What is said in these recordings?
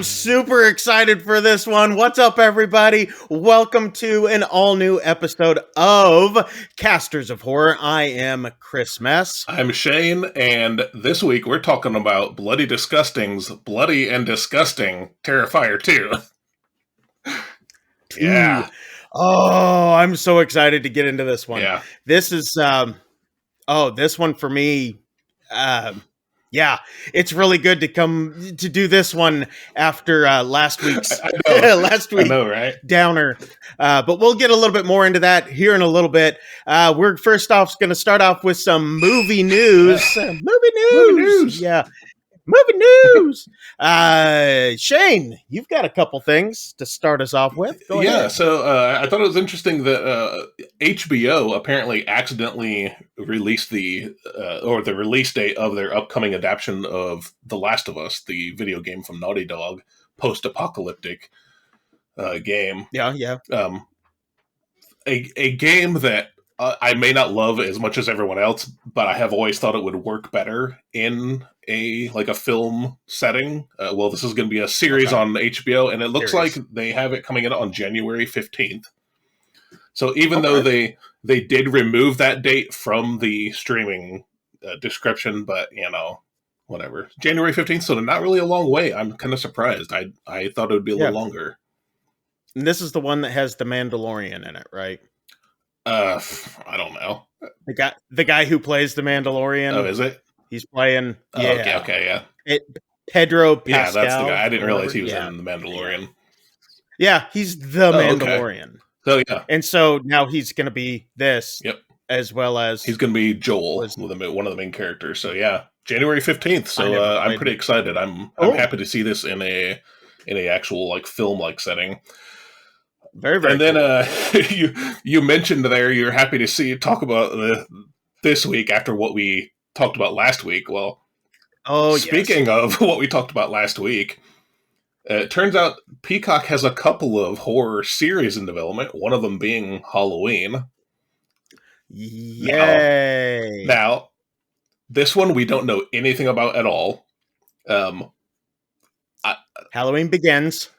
I'm super excited for this one. What's up, everybody? Welcome to an all-new episode of Casters of Horror. I am Chris Mess. I'm Shane, and this week we're talking about Bloody Disgusting's Bloody and Disgusting Terrifier 2. Yeah. Oh, I'm so excited to get into this one. Yeah. This is, this one for me, yeah, it's really good to come to do this one after last week's I know. last week I know, right? downer. But we'll get a little bit more into that here in a little bit. We're first off going to start off with some movie news. Movie news. Yeah. Movie news. Shane, you've got a couple things to start us off with. Go ahead. So I thought it was interesting that HBO apparently accidentally released the release date of their upcoming adaptation of The Last of Us, the video game from Naughty Dog, post-apocalyptic game. Yeah. A game that I may not love as much as everyone else, but I have always thought it would work better in a film setting. This is going to be a series on HBO, and it looks like they have it coming in on January 15th. So even though they did remove that date from the streaming description, but whatever. January 15th, so not really a long way. I'm kind of surprised. I thought it would be a little longer. And this is the one that has the Mandalorian in it, right? I don't know. The guy who plays the Mandalorian. Oh, is it? He's playing. Yeah. Okay, yeah. Pedro Pascal. Yeah, that's the guy. I didn't realize he was in the Mandalorian. Yeah, he's the Mandalorian. Okay. So yeah, and so now he's going to be this. Yep. As well as he's going to be Joel, one of the main characters. So yeah, January 15th. So I'm pretty excited. I'm happy to see this in a actual film setting. Very, very. And then you mentioned there you're happy to talk about this week after what we talked about last week. Well, speaking of what we talked about last week, it turns out Peacock has a couple of horror series in development. One of them being Halloween. Yay! Now, this one we don't know anything about at all. Halloween Begins.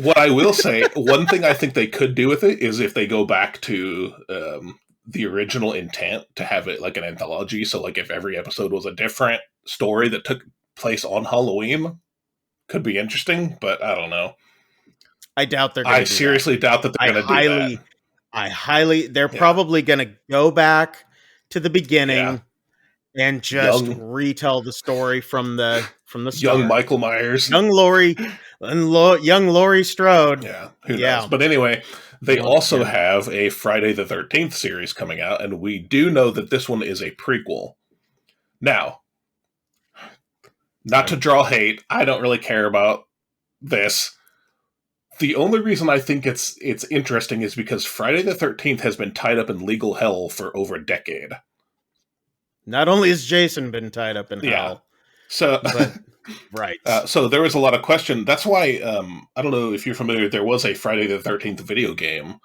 What I will say, one thing I think they could do with it is if they go back to the original intent to have it like an anthology. So if every episode was a different story that took place on Halloween, could be interesting, but I don't know. I doubt they're going to do that. I seriously doubt that they're going to do that. They're probably going to go back to the beginning and just retell the story from the start. Young Michael Myers. Young Laurie Strode. Yeah, who knows? But anyway, they also have a Friday the 13th series coming out, and we do know that this one is a prequel. Now, not to draw hate, I don't really care about this. The only reason I think it's interesting is because Friday the 13th has been tied up in legal hell for over a decade. Not only has Jason been tied up in hell, right. So there was a lot of question. That's why, I don't know if you're familiar, there was a Friday the 13th video game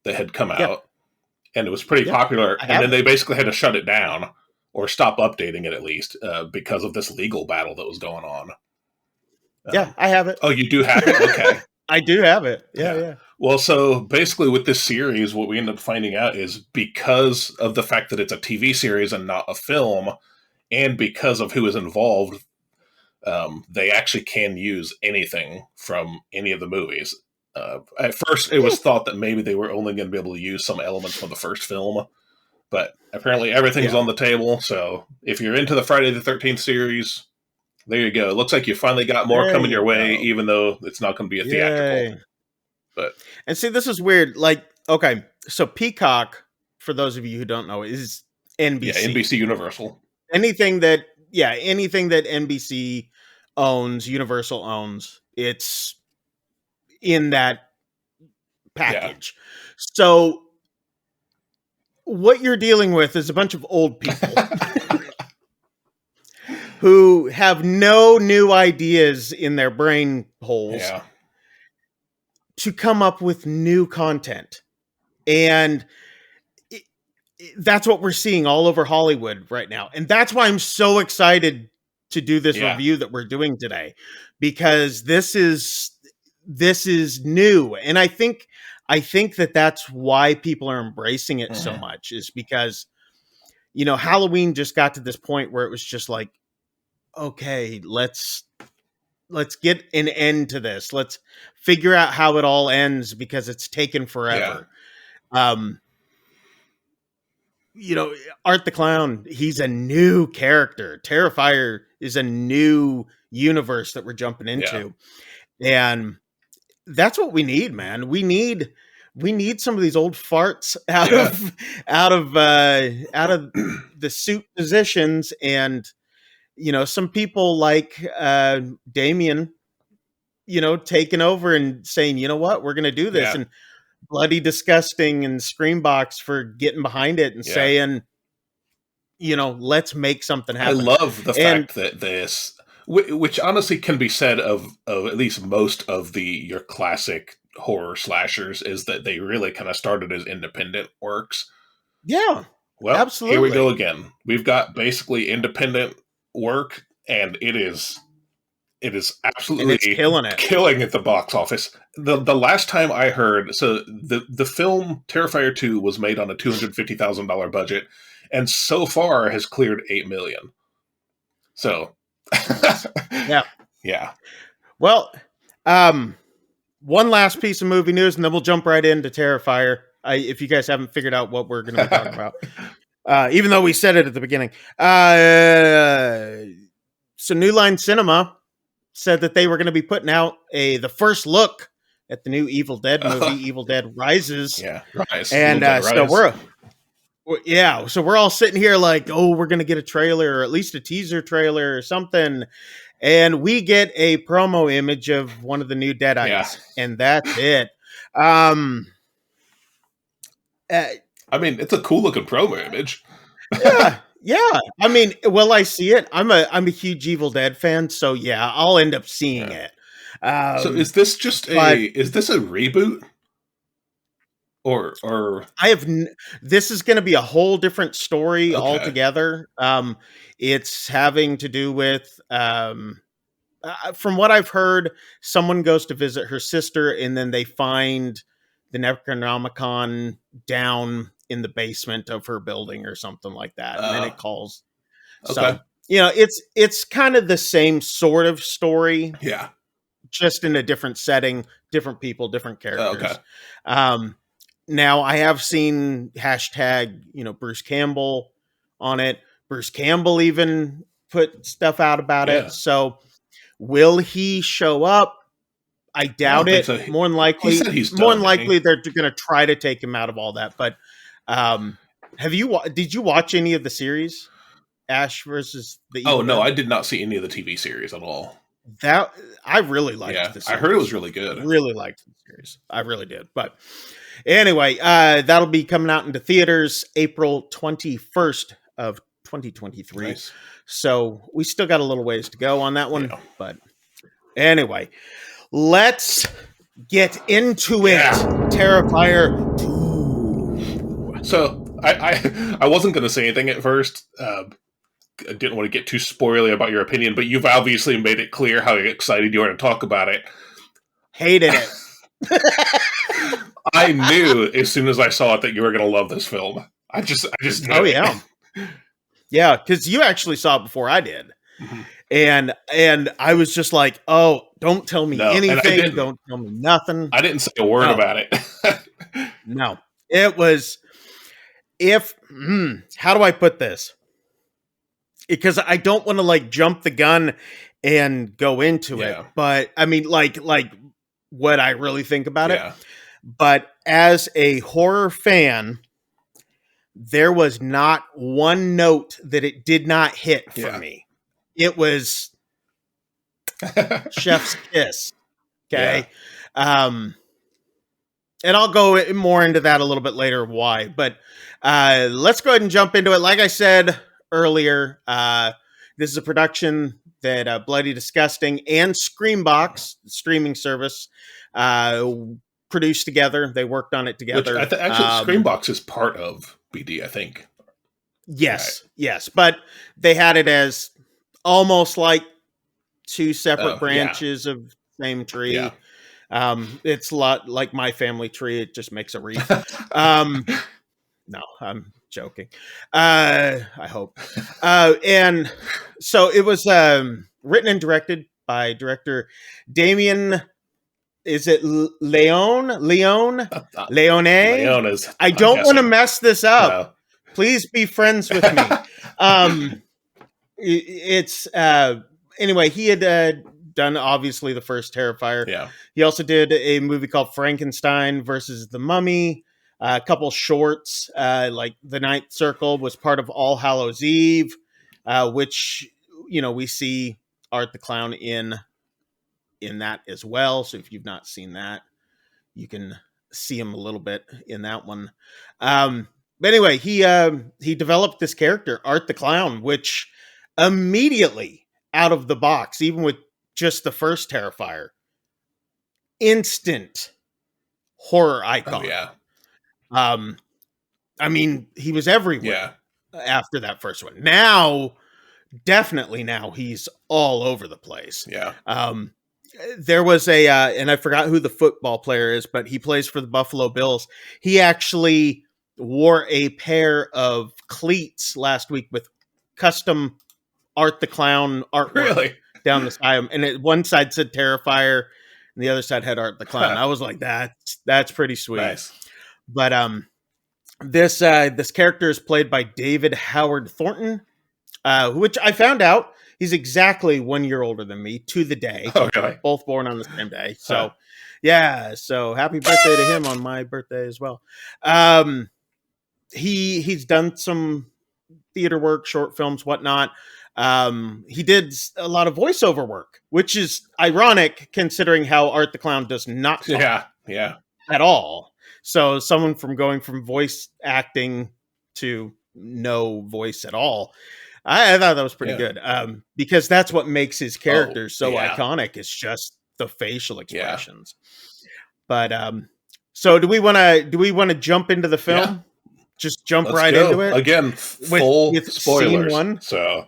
that had come out, and it was pretty popular, and then they basically had to shut it down, or stop updating it at least, because of this legal battle that was going on. I have it. Oh, you do have it? Okay. I do have it. Yeah. Well, so basically with this series, what we end up finding out is because of the fact that it's a TV series and not a film, and because of who is involved, they actually can use anything from any of the movies. At first, it was thought that maybe they were only going to be able to use some elements from the first film, but apparently everything's on the table. So if you're into the Friday the 13th series, there you go. It looks like you finally got more coming your way, even though it's not going to be a theatrical. And see, this is weird. So Peacock, for those of you who don't know, is NBC. Yeah, NBC Universal. Anything that NBC owns, Universal owns, it's in that package. Yeah. So what you're dealing with is a bunch of old people who have no new ideas in their brain holes to come up with new content. And that's what we're seeing all over Hollywood right now. And that's why I'm so excited to do this Yeah. review that we're doing today, because this is new, and I think that that's why people are embracing it so much, is because Halloween just got to this point where it was just like, okay, let's get an end to this. Let's figure out how it all ends, because it's taken forever. Art the Clown, he's a new character. Terrifier is a new universe that we're jumping into. And that's what we need, man. We need some of these old farts out of the suit positions, and some people like Damien, taking over and saying, you know what, we're going to do this. And Bloody Disgusting and Screambox for getting behind it and saying, let's make something happen. I love the fact that this, which honestly can be said of at least most of your classic horror slashers, is that they really kind of started as independent works. Yeah. Well, absolutely. Here we go again. We've got basically independent work, and it is absolutely, and it's killing at the box office. The last time I heard, so the film Terrifier 2 was made on a $250,000 budget, and so far has cleared $8 million. So, yeah. Well, one last piece of movie news, and then we'll jump right into Terrifier. If you guys haven't figured out what we're going to be talking about, even though we said it at the beginning. So New Line Cinema said that they were going to be putting out the first look at the new Evil Dead movie, Evil Dead Rises. Yeah, Rise. And so we're all sitting here like, oh, we're going to get a trailer, or at least a teaser trailer or something. And we get a promo image of one of the new Deadites, and that's it. I mean, it's a cool looking promo image. Yeah. I mean, will I see it? I'm a huge Evil Dead fan, so yeah, I'll end up seeing it. So is this just is this a reboot? Or this is going to be a whole different story altogether. It's having to do with, from what I've heard, someone goes to visit her sister, and then they find the Necronomicon down in the basement of her building or something like that. And then it calls. So, it's kind of the same sort of story. Yeah. Just in a different setting, different people, different characters. Now I have seen hashtag, Bruce Campbell on it. Bruce Campbell even put stuff out about it. So will he show up? I doubt it. So. More than likely, they're going to try to take him out of all that. But did you watch any of the series? Ash versus the Evil Dead? No, I did not see any of the TV series at all. That I really liked the series. I heard it was really good. I really liked the series. I really did. But anyway, that'll be coming out into theaters April 21st of 2023. Nice. So we still got a little ways to go on that one. Yeah. But anyway, let's get into it. Terrifier 2. So I wasn't going to say anything at first. I didn't want to get too spoilery about your opinion, but you've obviously made it clear how excited you are to talk about it. Hated it. I knew as soon as I saw it that you were going to love this film. I just knew. Oh yeah. Yeah, because you actually saw it before I did. Mm-hmm. And I was just like, oh, don't tell me anything. Don't tell me nothing. I didn't say a word about it. No. It was, how do I put this? Because I don't want to like jump the gun and go into it. But I mean, like what I really think about it. But as a horror fan, there was not one note that it did not hit for me. It was chef's kiss. Okay. And I'll go more into that a little bit later why. But let's go ahead and jump into it. Like I said earlier, this is a production that Bloody Disgusting and Screambox, the streaming service, produced together. They worked on it together. Which actually, Screambox is part of BD, I think. Yes, yes. But they had it as almost like two separate Oh, branches of same tree. Yeah. It's a lot like my family tree. It just makes a wreath. No, I'm joking. I hope. And so it was written and directed by director Damien. Is it Leone? Leone? Leon is. I don't want to mess this up. No. Please be friends with me. It's anyway. He had done obviously the first Terrifier. Yeah. He also did a movie called Frankenstein versus the Mummy. A couple shorts, like The Ninth Circle was part of All Hallows Eve, which we see Art the Clown in that as well. So if you've not seen that, you can see him a little bit in that one. But anyway, he developed this character, Art the Clown, which immediately out of the box, even with just the first Terrifier, instant horror icon. Oh, yeah. I mean, he was everywhere after that first one. Now, definitely now he's all over the place. Yeah. There was and I forgot who the football player is, but he plays for the Buffalo Bills. He actually wore a pair of cleats last week with custom Art the Clown artwork down the side. And one side said Terrifier, and the other side had Art the Clown. I was like, that's pretty sweet. Nice. But this character is played by David Howard Thornton, which I found out he's exactly 1 year older than me to the day. Okay. Both born on the same day. So yeah, so happy birthday to him on my birthday as well. He's done some theater work, short films, whatnot. He did a lot of voiceover work, which is ironic considering how Art the Clown does not talk at all. So someone going from voice acting to no voice at all, I thought that was pretty good. Because that's what makes his character so iconic. It's just the facial expressions. But so do we want to jump into the film? Yeah. Just jump Let's go. into it again. Full with spoilers. Scene 1. So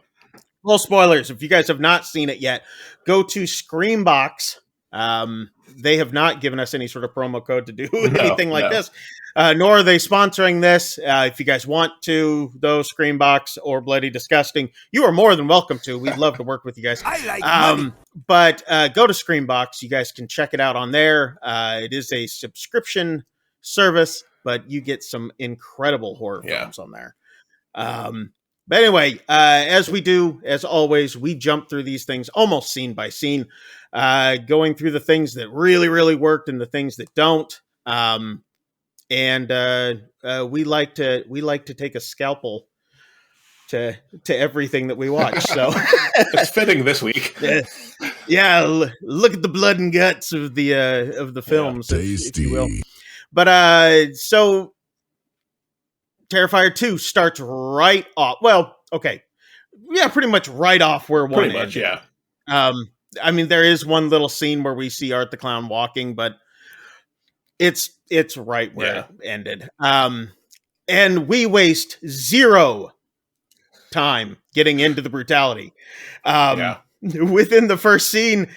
full spoilers. If you guys have not seen it yet, go to Screambox. They have not given us any sort of promo code to do anything like this, nor are they sponsoring this. If you guys want to, though, Screambox or Bloody Disgusting, you are more than welcome to. We'd love to work with you guys. I like money. But go to Screambox. You guys can check it out on there. It is a subscription service, but you get some incredible horror films on there. But anyway, as we do, as always, we jump through these things almost scene by scene, going through the things that really, really worked and the things that don't. And we like to take a scalpel to everything that we watch. So it's fitting this week. Look at the blood and guts of the films, if you will. But so Terrifier 2 starts right off. Well, okay. Yeah, pretty much right off where one ended. Yeah. I mean, there is one little scene where we see Art the Clown walking, but it's right where it ended. And we waste zero time getting into the brutality. Within the first scene,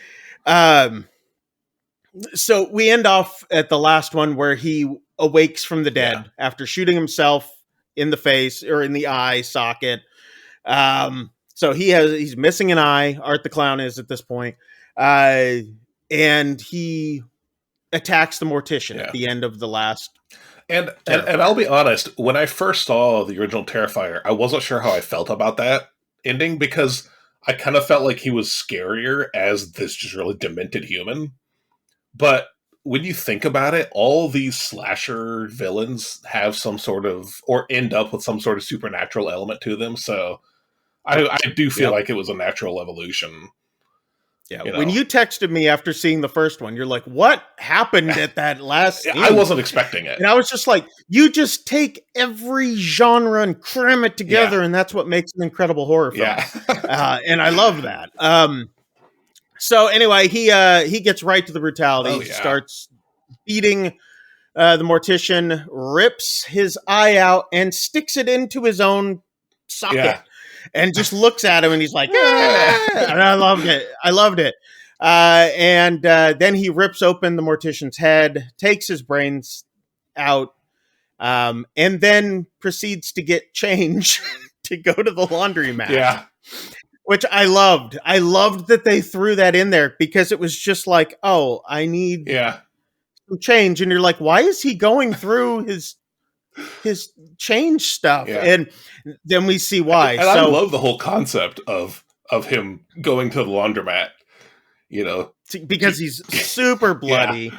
so we end off at the last one where he awakes from the dead after shooting himself in the face or in the eye socket. So he's missing an eye. Art the Clown is at this point. And he attacks the mortician at the end of the last. And I'll be honest, when I first saw the original Terrifier, I wasn't sure how I felt about that ending because I kind of felt like he was scarier as this just really demented human. But when you think about it, all these slasher villains have some sort of, or end up with some sort of supernatural element to them. So I do feel like it was a natural evolution. Yeah. When you texted me after seeing the first one, you're like, what happened at that last scene? I wasn't expecting it. And I was just like, you just take every genre and cram it together, and that's what makes an incredible horror film. Yeah. And I love that. So anyway, he gets right to the brutality. He starts beating the mortician, rips his eye out, and sticks it into his own socket. and just looks at him, and he's like, ah! And I loved it. I loved it. And then he rips open the mortician's head, takes his brains out, and then proceeds to get change to go to the laundromat. Yeah. Which I loved. I loved that they threw that in there because it was just like, oh, I need some change. And you're like, why is he going through his change stuff? Yeah. And then we see why. And I love the whole concept of him going to the laundromat, you know. Because he's super bloody. Yeah.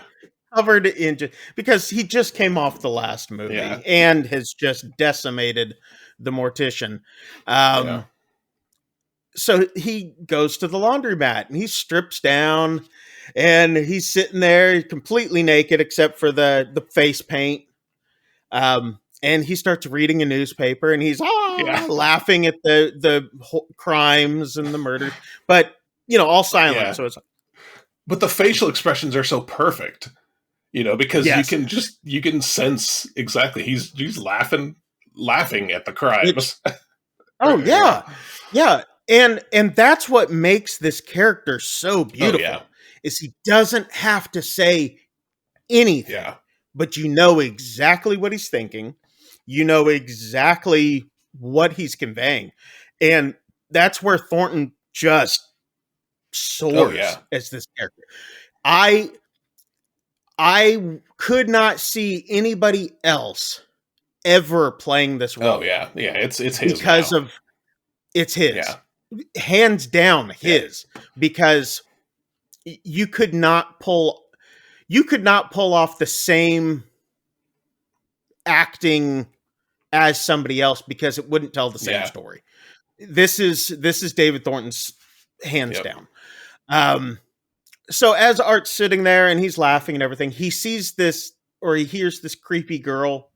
Covered in because he just came off the last movie and has just decimated the mortician. So he goes to the laundromat and he strips down and he's sitting there completely naked except for the face paint. And he starts reading a newspaper and he's laughing at the crimes and the murder, but all silent. Yeah. So it's but the facial expressions are so perfect. Because you can sense exactly he's laughing at the crimes. Oh yeah. Yeah. And that's what makes this character so beautiful is he doesn't have to say anything, but you know exactly what he's thinking. You know exactly what he's conveying. And that's where Thornton just soars as this character. I could not see anybody else ever playing this role. Oh yeah, it's his because now. Of it's his, hands down his. Because you could not pull off the same acting as somebody else because it wouldn't tell the same story. This is David Thornton's hands down. So as Art's sitting there and he's laughing and everything, he sees this, or he hears this creepy girl.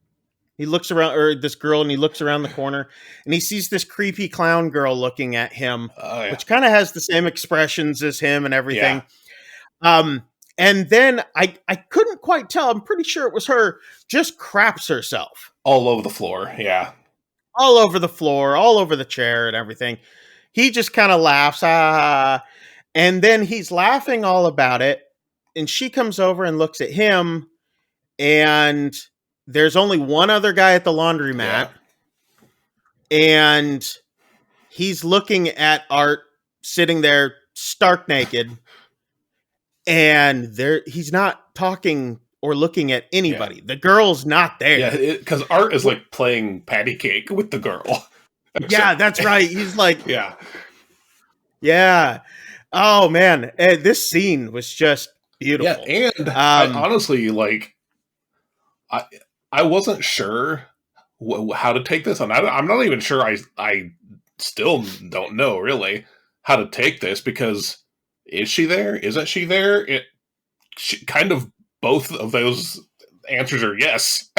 He looks around, or this girl, and he looks around the corner and he sees this creepy clown girl looking at him, which kind of has the same expressions as him and everything. And then I couldn't quite tell. I'm pretty sure it was her. Just craps herself all over the floor. Yeah. All over the floor, all over the chair and everything. He just kind of laughs. And then he's laughing all about it. And she comes over and looks at him. And there's only one other guy at the laundromat. And he's looking at Art sitting there stark naked. And he's not talking or looking at anybody. The girl's not there. Yeah, because Art is like playing patty cake with the girl. Yeah, that's right. He's like... Yeah. Oh, man. This scene was just beautiful. Yeah, and I honestly, I wasn't sure how to take this. And I'm not even sure I still don't know, really, how to take this, because is she there? Isn't she there? Kind of both of those answers are yes.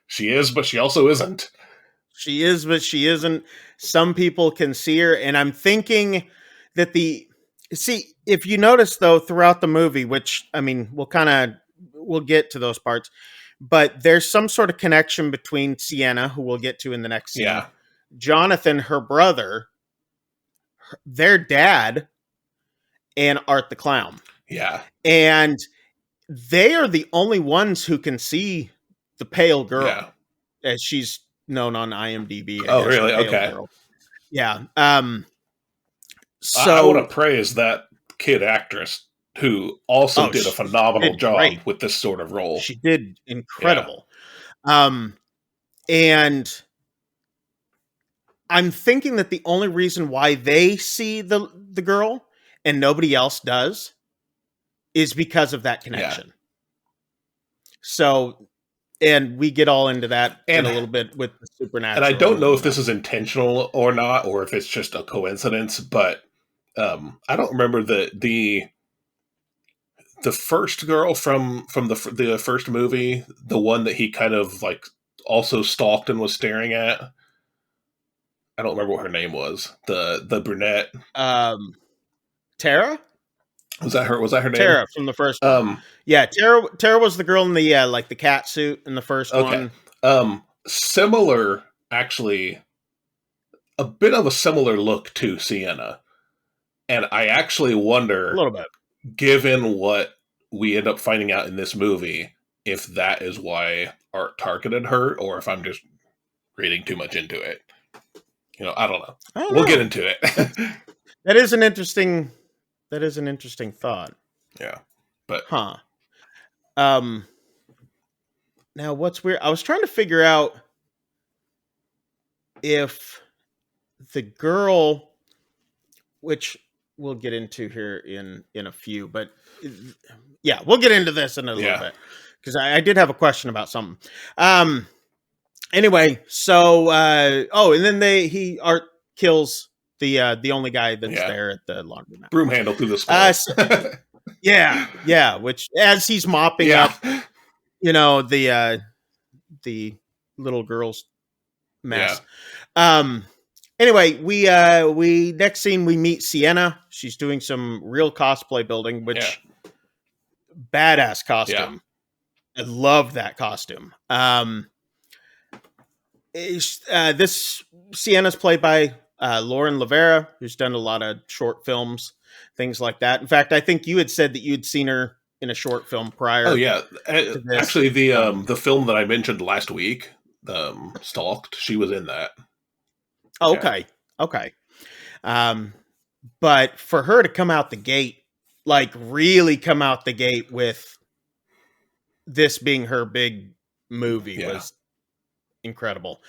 She is, but she also isn't. She is, but she isn't. Some people can see her, and I'm thinking that if you notice, though, throughout the movie, which, I mean, we'll get to those parts, but there's some sort of connection between Sienna, who we'll get to in the next scene, Jonathan, her brother, their dad, and Art the Clown. Yeah. And they are the only ones who can see the pale girl, as she's known on IMDb. Oh, really? Okay. Girl. Yeah. So I want to praise that kid actress who also did a phenomenal job with this sort of role. She did incredible. And I'm thinking that the only reason why they see the girl and nobody else does is because of that connection. Yeah. So, and we get all into that in a little bit with the supernatural. And I don't know if this is intentional or not, or if it's just a coincidence, but I don't remember the first girl from the first movie, the one that he kind of like also stalked and was staring at. I don't remember what her name was. The brunette. Tara? Was that her name? Tara from the first one. Yeah, Tara was the girl in the like the cat suit in the first one. Similar, actually, a bit of a similar look to Sienna. And I actually wonder, A little bit. given what we end up finding out in this movie, if that is why Art targeted her, or if I'm just reading too much into it. I don't know. We'll get into it. That is an interesting thought. Yeah. But now what's weird, I was trying to figure out if the girl, which we'll get into here in a few, but yeah, we'll get into this in a little bit, because I did have a question about something. Anyway, so and then Art kills the only guy that's there at the laundromat. Broom handle through the skull. Yeah, which as he's mopping up, the little girl's mess. Anyway, we next scene we meet Sienna. She's doing some real cosplay building, which badass costume. I love that costume. This Sienna's played by Lauren Lavera, who's done a lot of short films, things like that. In fact, I think you had said that you'd seen her in a short film prior. Oh yeah, actually, the film that I mentioned last week, Stalked, she was in that. Okay. But for her to come out the gate, like really come out the gate with this being her big movie was incredible.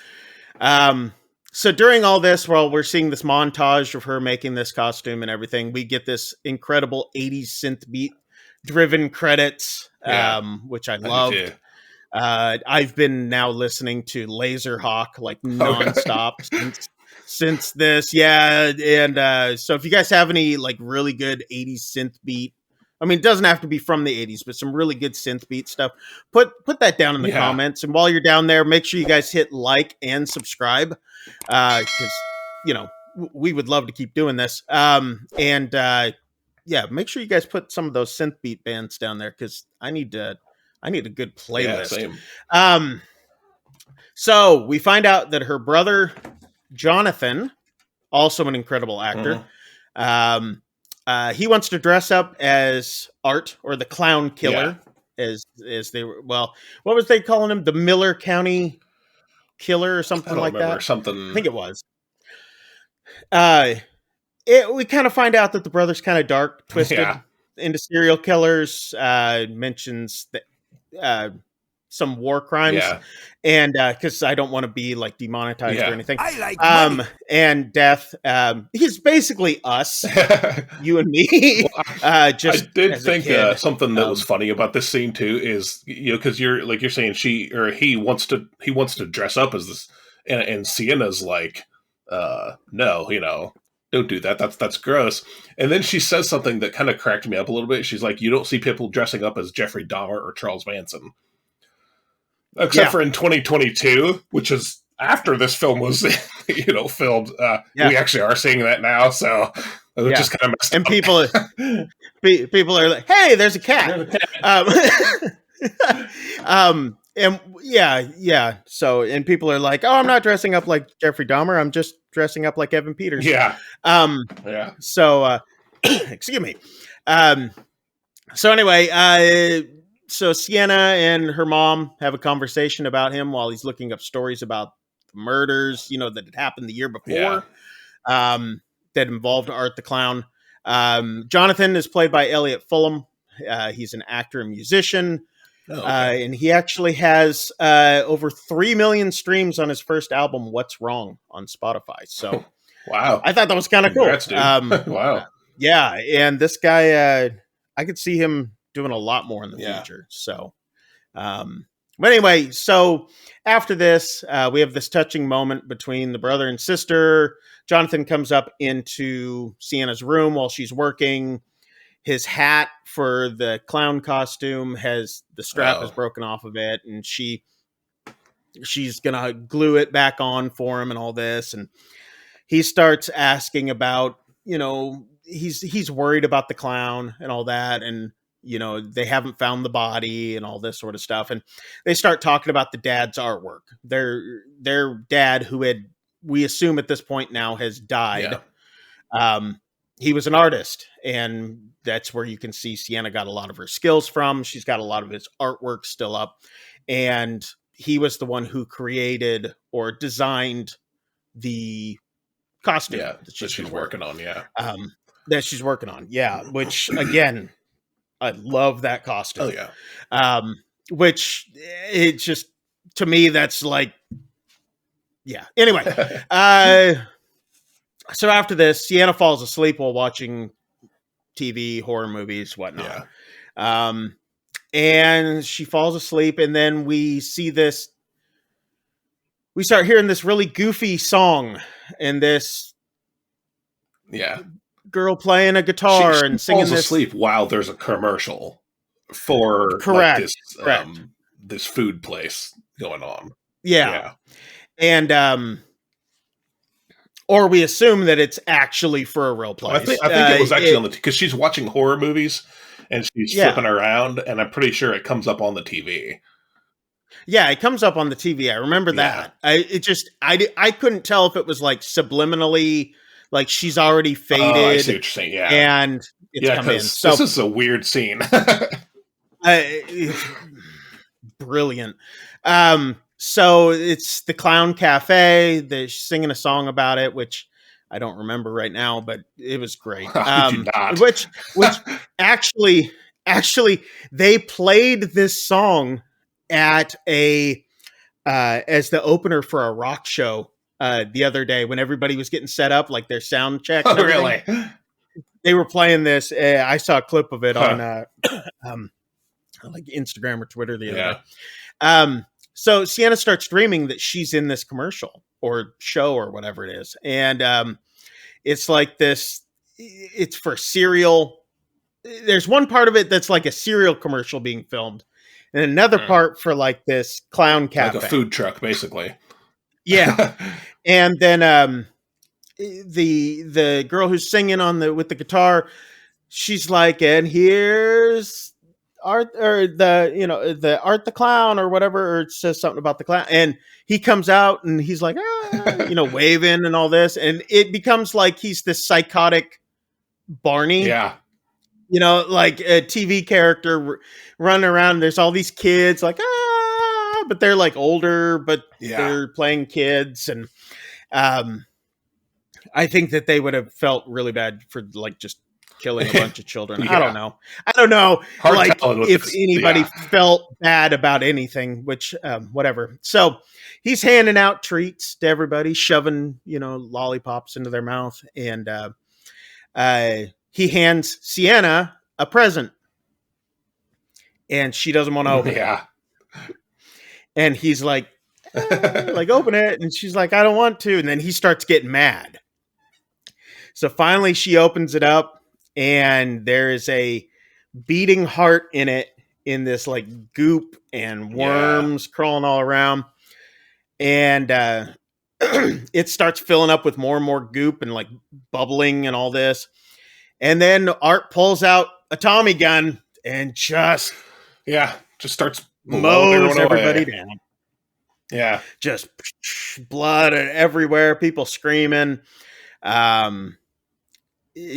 So during all this, while we're seeing this montage of her making this costume and everything, we get this incredible 80s synth beat driven credits, which I love. I've been now listening to Laserhawk like nonstop since this. And so if you guys have any like really good 80s synth beat, I mean, it doesn't have to be from the 80s, but some really good synth beat stuff, put that down in the comments. And while you're down there, make sure you guys hit like and subscribe, because we would love to keep doing this. Make sure you guys put some of those synth beat bands down there, because I need a good playlist. So we find out that her brother Jonathan, also an incredible actor, he wants to dress up as Art, or the Clown Killer, as they were. Well, what was they calling him? The Miller County Killer or something like that. Something. I think it was. We kind of find out that the brother's kind of dark, twisted into serial killers. Mentions that some war crimes, and because I don't want to be like demonetized or anything. I like money. And death. He's basically us, you and me. I did think something that was funny about this scene too is because you're saying he wants to dress up as this, and Sienna's like, no, don't do that. That's gross. And then she says something that kind of cracked me up a little bit. She's like, you don't see people dressing up as Jeffrey Dahmer or Charles Manson. Except for in 2022, which is after this film was, filmed. We actually are seeing that now. So it was just kind of messed up. And people are like, hey, there's a cat. So, and people are like, oh, I'm not dressing up like Jeffrey Dahmer. I'm just dressing up like Evan Peters. So, excuse me. So anyway, so Sienna and her mom have a conversation about him while he's looking up stories about murders, that had happened the year before, that involved Art the Clown. Jonathan is played by Elliot Fulham. He's an actor and musician. And he actually has over 3 million streams on his first album, What's Wrong, on Spotify. So, wow. I thought that was kind of cool. Wow. Yeah. And this guy, I could see him doing a lot more in the future. So, but anyway, so after this, we have this touching moment between the brother and sister. Jonathan comes up into Sienna's room while she's working. His hat for the clown costume the strap is broken off of it, and she's gonna glue it back on for him and all this. And he starts asking about, he's worried about the clown and all that, and they haven't found the body and all this sort of stuff. And they start talking about the dad's artwork. Their dad, who had we assume at this point now has died. Yeah. He was an artist, and that's where you can see Sienna got a lot of her skills from. She's got a lot of his artwork still up, and he was the one who created or designed the costume that she's working on. Yeah. That she's working on. Yeah. Which again, I love that costume. Oh yeah. Which it just, to me, that's like, yeah. Anyway, so after this, Sienna falls asleep while watching TV, horror movies, whatnot. Yeah. And she falls asleep, and then we start hearing this really goofy song, and this girl playing a guitar she and singing falls asleep while there's a commercial for like, this food place going on. Yeah. And or we assume that it's actually for a real place. I think it was actually on the, because she's watching horror movies and she's flipping around, and I'm pretty sure it comes up on the TV. Yeah, it comes up on the TV. I remember that. I couldn't tell if it was like subliminally, like she's already faded. I see what you're saying. Yeah, and it's come in. So this is a weird scene. Brilliant. So it's the Clown Cafe. They're singing a song about it, which I don't remember right now, but it was great. Which actually they played this song at a as the opener for a rock show the other day when everybody was getting set up, like their sound check. Oh, really? They were playing this. I saw a clip of it on like Instagram or Twitter the other day. So Sienna starts dreaming that she's in this commercial or show or whatever it is. And it's like this, it's for cereal. There's one part of it that's like a cereal commercial being filmed, and another part for like this clown cafe. Like a food truck, basically. Yeah. And then the girl who's singing with the guitar, she's like, and here's Art, or the Art the Clown or whatever, or it says something about the clown, and he comes out and he's like waving and all this, and it becomes like he's this psychotic Barney, like a TV character running around. There's all these kids like but they're like older, but they're playing kids, and I think that they would have felt really bad for like just killing a bunch of children. I don't know. Hard like if anybody felt bad about anything, which whatever. So he's handing out treats to everybody, shoving, lollipops into their mouth. And he hands Sienna a present, and she doesn't want to open it. And he's like, open it. And she's like, I don't want to. And then he starts getting mad. So finally she opens it up, and there is a beating heart in it, in this like goop and worms crawling all around. And it starts filling up with more and more goop and like bubbling and all this. And then Art pulls out a Tommy gun and just starts mows everybody down. Yeah. Just blood everywhere, people screaming.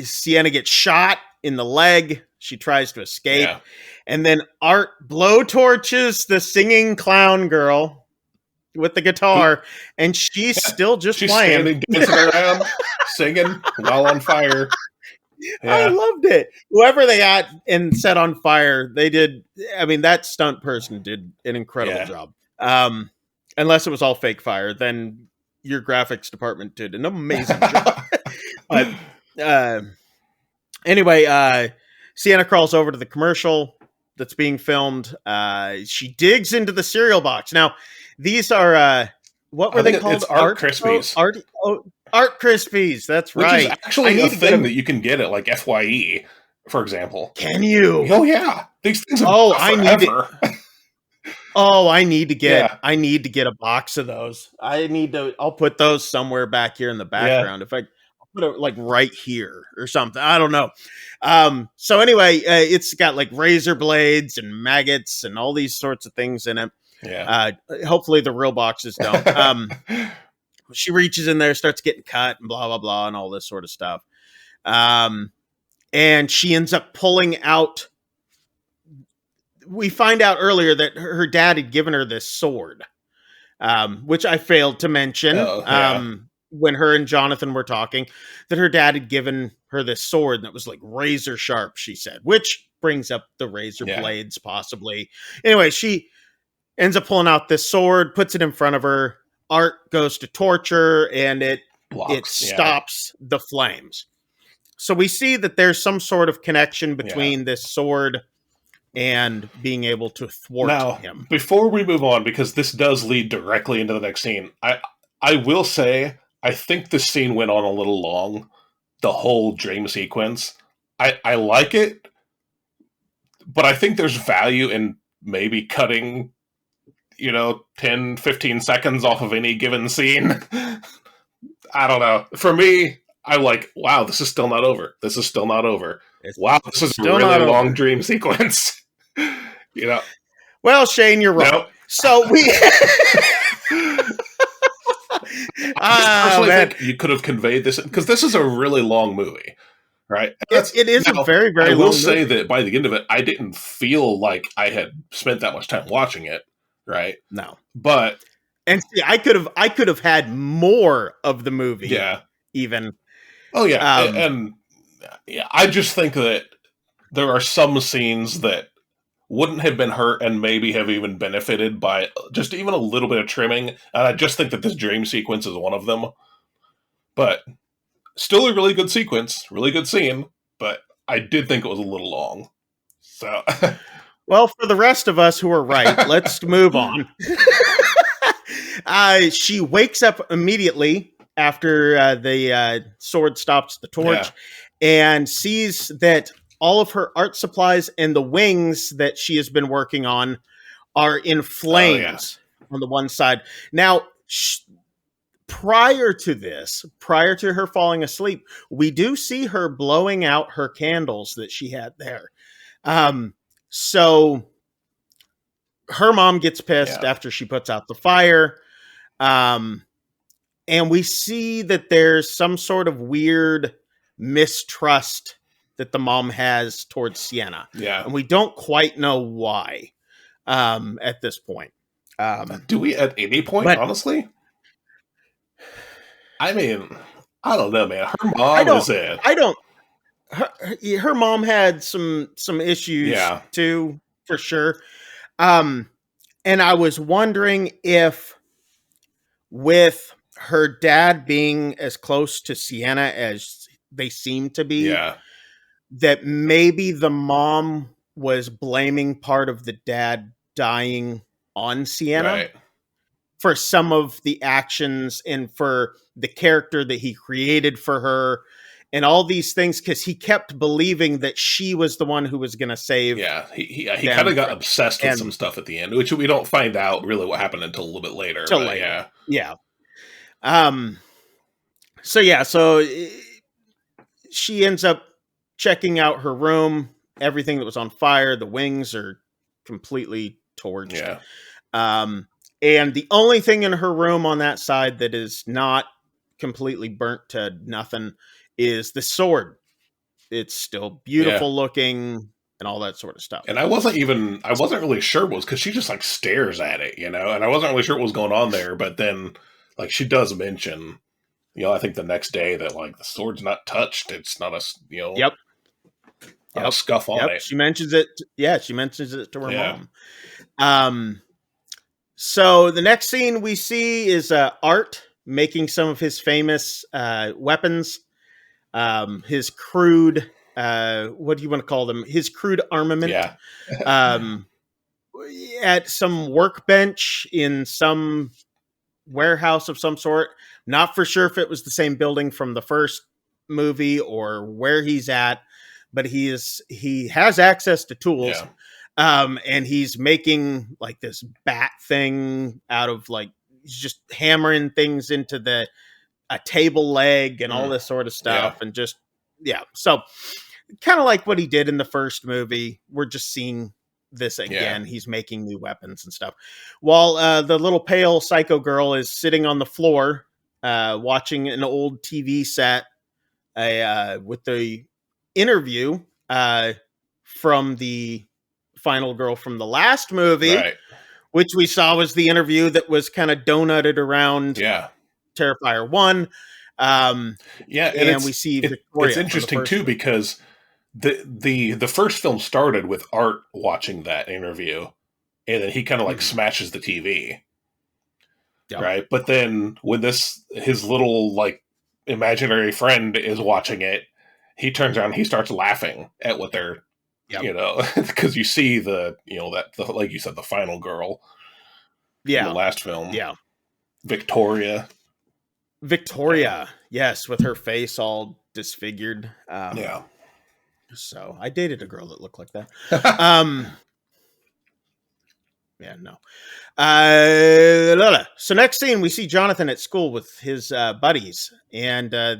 Sienna gets shot in the leg. She tries to escape. Yeah. And then Art blowtorches the singing clown girl with the guitar, and she's still just playing. Standing, dancing around, singing while on fire. Yeah. I loved it. Whoever they got and set on fire, they did. I mean, that stunt person did an incredible job. Unless it was all fake fire, then your graphics department did an amazing job. But anyway, Sienna crawls over to the commercial that's being filmed. She digs into the cereal box. Now, these are what were they called? It's Art Krispies. Art Krispies. That's right. Which is actually a thing that you can get at like FYE, for example. Can you? Oh yeah, these things. I need to get. I need to get a box of those. I'll put those somewhere back here in the background. If I'll put it like right here or something. I don't know. So anyway, it's got like razor blades and maggots and all these sorts of things in it. Yeah. Hopefully the real boxes don't. She reaches in there, starts getting cut, and blah blah blah, and all this sort of stuff. And she ends up pulling out. We find out earlier that her dad had given her this sword, which I failed to mention when her and Jonathan were talking, that her dad had given her this sword that was like razor sharp, she said, which brings up the razor blades possibly. Anyway, she ends up pulling out this sword, puts it in front of her. Art goes to torture, and it stops the flames. So we see that there's some sort of connection between this sword and being able to thwart him. Before we move on, because this does lead directly into the next scene, I will say, I think this scene went on a little long, the whole dream sequence. I like it, but I think there's value in maybe cutting, 10, 15 seconds off of any given scene. I don't know. For me, I'm like, wow, this is still not over. This is still not over. Wow, this is a really long dream sequence. Well, Shane, you're wrong. Nope. So we I personally think you could have conveyed this, because this is a really long movie, right? It is a very, very long movie. I will say that by the end of it, I didn't feel like I had spent that much time watching it, right? No. But and see, I could have had more of the movie. Yeah. Even. Oh yeah. And I just think that there are some scenes that wouldn't have been hurt and maybe have even benefited by just even a little bit of trimming. And I just think that this dream sequence is one of them. But still a really good sequence, really good scene, but I did think it was a little long. So, well, for the rest of us who are right, let's move on. She wakes up immediately after the sword stops the torch and sees that all of her art supplies and the wings that she has been working on are in flames on the one side. Now, prior to her falling asleep, we do see her blowing out her candles that she had there. So her mom gets pissed after she puts out the fire. And we see that there's some sort of weird mistrust that the mom has towards Sienna. Yeah. And we don't quite know why at this point. Do we at any point, honestly? I mean, I don't know, man. Her mom is it. Her mom had some issues too, for sure. And I was wondering if with her dad being as close to Sienna as they seem to be, that maybe the mom was blaming part of the dad dying on Sienna for some of the actions and for the character that he created for her and all these things, because he kept believing that she was the one who was going to save. Yeah, he kind of got obsessed with some stuff at the end, which we don't find out really what happened until a little bit later. So she ends up checking out her room. Everything that was on fire, the wings are completely torched. And the only thing in her room on that side that is not completely burnt to nothing is the sword. It's still beautiful looking and all that sort of stuff. And I wasn't really sure what was, because she just like stares at it, and I wasn't really sure what was going on there. But then like she does mention, I think the next day that like the sword's not touched. It's not a, a scuff on it. She mentions it. She mentions it to her mom. So the next scene we see is Art making some of his famous weapons. His crude, what do you want to call them? His crude armament. At some workbench in some warehouse of some sort. Not for sure if it was the same building from the first movie or where he's at, but he has access to tools. And he's making like this bat thing out of like, he's just hammering things into a table leg and all this sort of stuff. And just, so kind of like what he did in the first movie. We're just seeing this again. He's making new weapons and stuff, while the little pale psycho girl is sitting on the floor watching an old TV set with the interview from the final girl from the last movie, Right. which we saw was the interview that was kind of donutted around Terrifier 1. And we see Victoria. It's interesting too because the first film started with Art watching that interview, and then he kind of like smashes the TV, right? But then when his little like imaginary friend is watching it, he turns around and he starts laughing at what they're, because you see like you said, the final girl, in the last film, Victoria, yes, with her face all disfigured. So I dated a girl that looked like that. So next scene, we see Jonathan at school with his buddies, and they're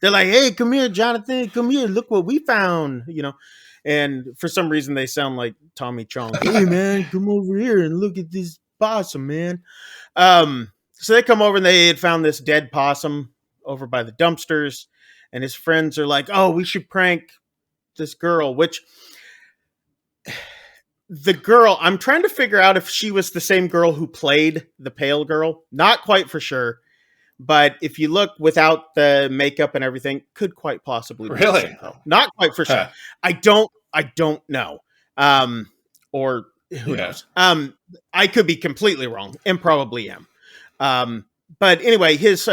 like, "Hey, come here, Jonathan, come here, look what we found," And for some reason, they sound like Tommy Chong. "Hey, man, come over here and look at this possum, man." So they come over and they had found this dead possum over by the dumpsters, and his friends are like, "Oh, we should prank this girl," which the girl, I'm trying to figure out if she was the same girl who played the pale girl. Not quite for sure, but if you look without the makeup and everything, could quite possibly be the same girl. Not quite for sure. I don't know. Or who knows? I could be completely wrong and probably am. But anyway, his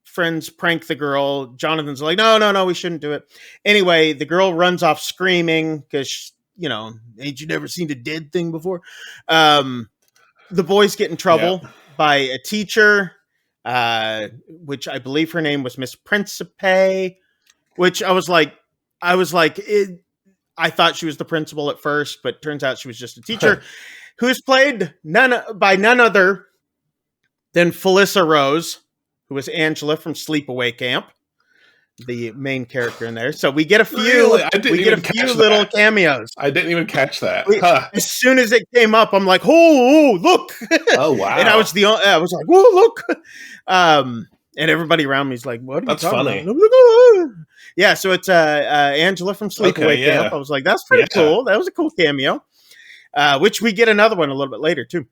friends prank the girl. Jonathan's like, no, we shouldn't do it. Anyway, the girl runs off screaming because, ain't you never seen a dead thing before? The boys get in trouble by a teacher, which I believe her name was Miss Principe, which I thought she was the principal at first, but turns out she was just a teacher who's played by none other than Felissa Rose, who was Angela from Sleepaway Camp, the main character in there. So we get a few, little cameos. I didn't even catch that. As soon as it came up, I'm like, oh, look. Oh, wow. And I was like, whoa, look. And everybody around me is like, what are you talking funny. about? Oh. Yeah, so it's Angela from Sleepaway Camp. I was like, that's pretty cool. That was a cool cameo. Which we get another one a little bit later, too.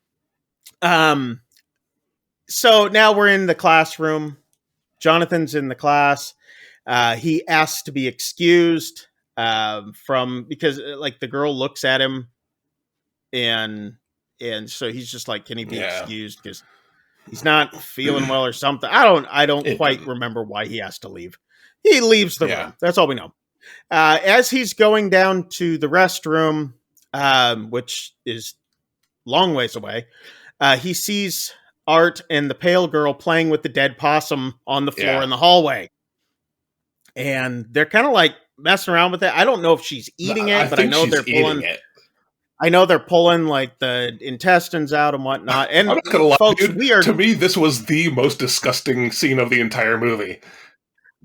So now we're in the classroom. Jonathan's in the class. He asks to be excused because like the girl looks at him and so he's just like, can he be excused because he's not feeling well or something. I don't quite remember why he has to leave. He leaves the room. That's all we know. As he's going down to the restroom, which is long ways away, he sees Art and the pale girl playing with the dead possum on the floor in the hallway. And they're kind of like messing around with it. I don't know if she's eating it, but I know they're pulling it. I know they're pulling like the intestines out and whatnot. And I'm not gonna lie, folks, dude, to me, this was the most disgusting scene of the entire movie.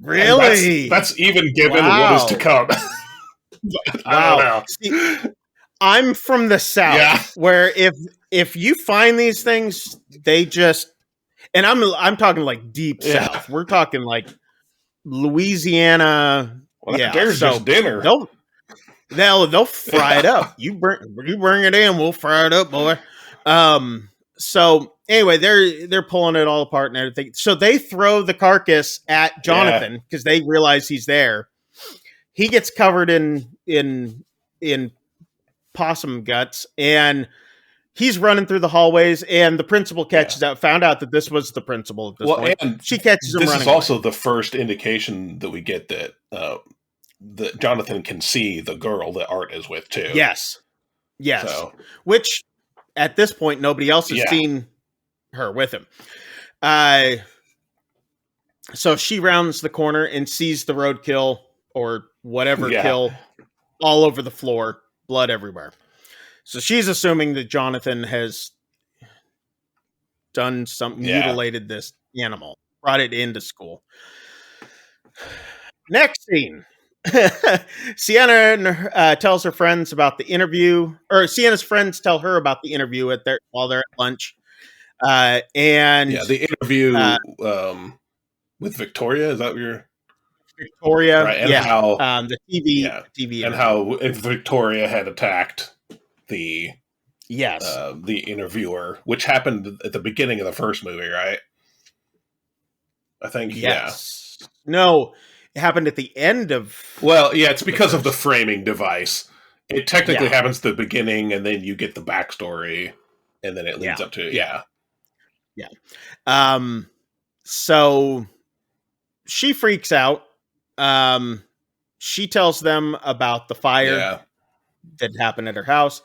Really? That's even given what is to come. I don't know. See, I'm from the South, where if you find these things, they just, and I'm talking like deep South. We're talking like Louisiana. Well, there's just dinner. They'll fry it up. You bring it in, we'll fry it up, boy. So anyway, they're pulling it all apart and everything. So they throw the carcass at Jonathan because they realize he's there. He gets covered in possum guts, and he's running through the hallways. And the principal found out that this was the principal at this point. And she catches him. This is also the first indication that we get that that Jonathan can see the girl that Art is with too. Yes. So. Which at this point nobody else has seen her with him. So she rounds the corner and sees the roadkill or whatever kill all over the floor, blood everywhere. So she's assuming that Jonathan has done something, mutilated this animal, brought it into school. Next scene. Sienna tells her friends about the interview, or Sienna's friends tell her about the interview while they're at lunch. And the interview with Victoria, is that what you're Victoria, right? And how the TV and interview. how if Victoria had attacked the Yes, the interviewer, which happened at the beginning of the first movie, right? I think, yes. No, it happened at the end of. Well, yeah, it's because of the framing device. It technically Yeah. happens at the beginning, and then you get the backstory, and then it leads up to yeah. So she freaks out. She tells them about the fire that happened at her house,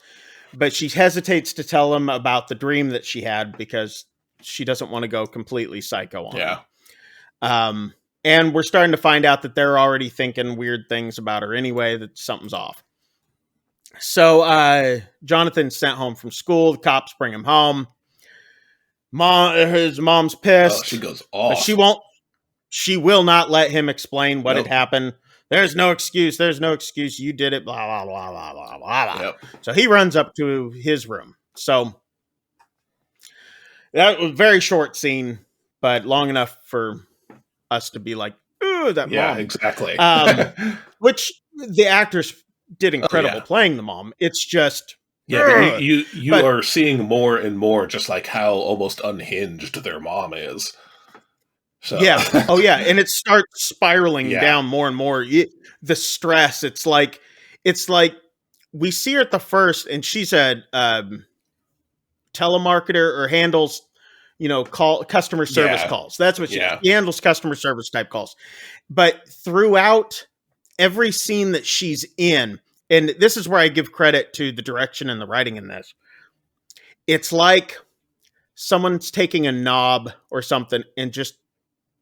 but she hesitates to tell them about the dream that she had because she doesn't want to go completely psycho on them. And we're starting to find out that they're already thinking weird things about her anyway, that something's off. So Jonathan's sent home from school. The cops bring him home. His mom's pissed. Oh, she goes off. But she will not let him explain what had happened. There's no excuse. There's no excuse. You did it. Blah, blah, blah, blah, blah, blah. Yep. So he runs up to his room. So that was a very short scene, but long enough for us to be like, ooh, that mom. Exactly. Which the actors did incredible playing the mom. It's just... Yeah, but you are seeing more and more just like how almost unhinged their mom is. So. Yeah. Oh, yeah. And it starts spiraling down more and more. The stress. It's like we see her at the first, and she's a telemarketer or handles, customer service calls. That's what she handles, customer service type calls. But throughout every scene that she's in, and this is where I give credit to the direction and the writing in this, it's like someone's taking a knob or something and just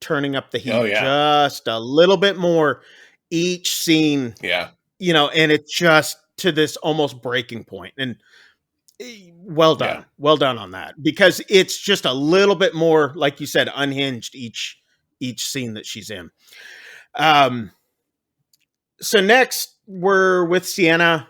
turning up the heat just a little bit more each scene. Yeah. And it's just to this almost breaking point. And well done. Yeah. Well done on that. Because it's just a little bit more, like you said, unhinged each scene that she's in. So next we're with Sienna.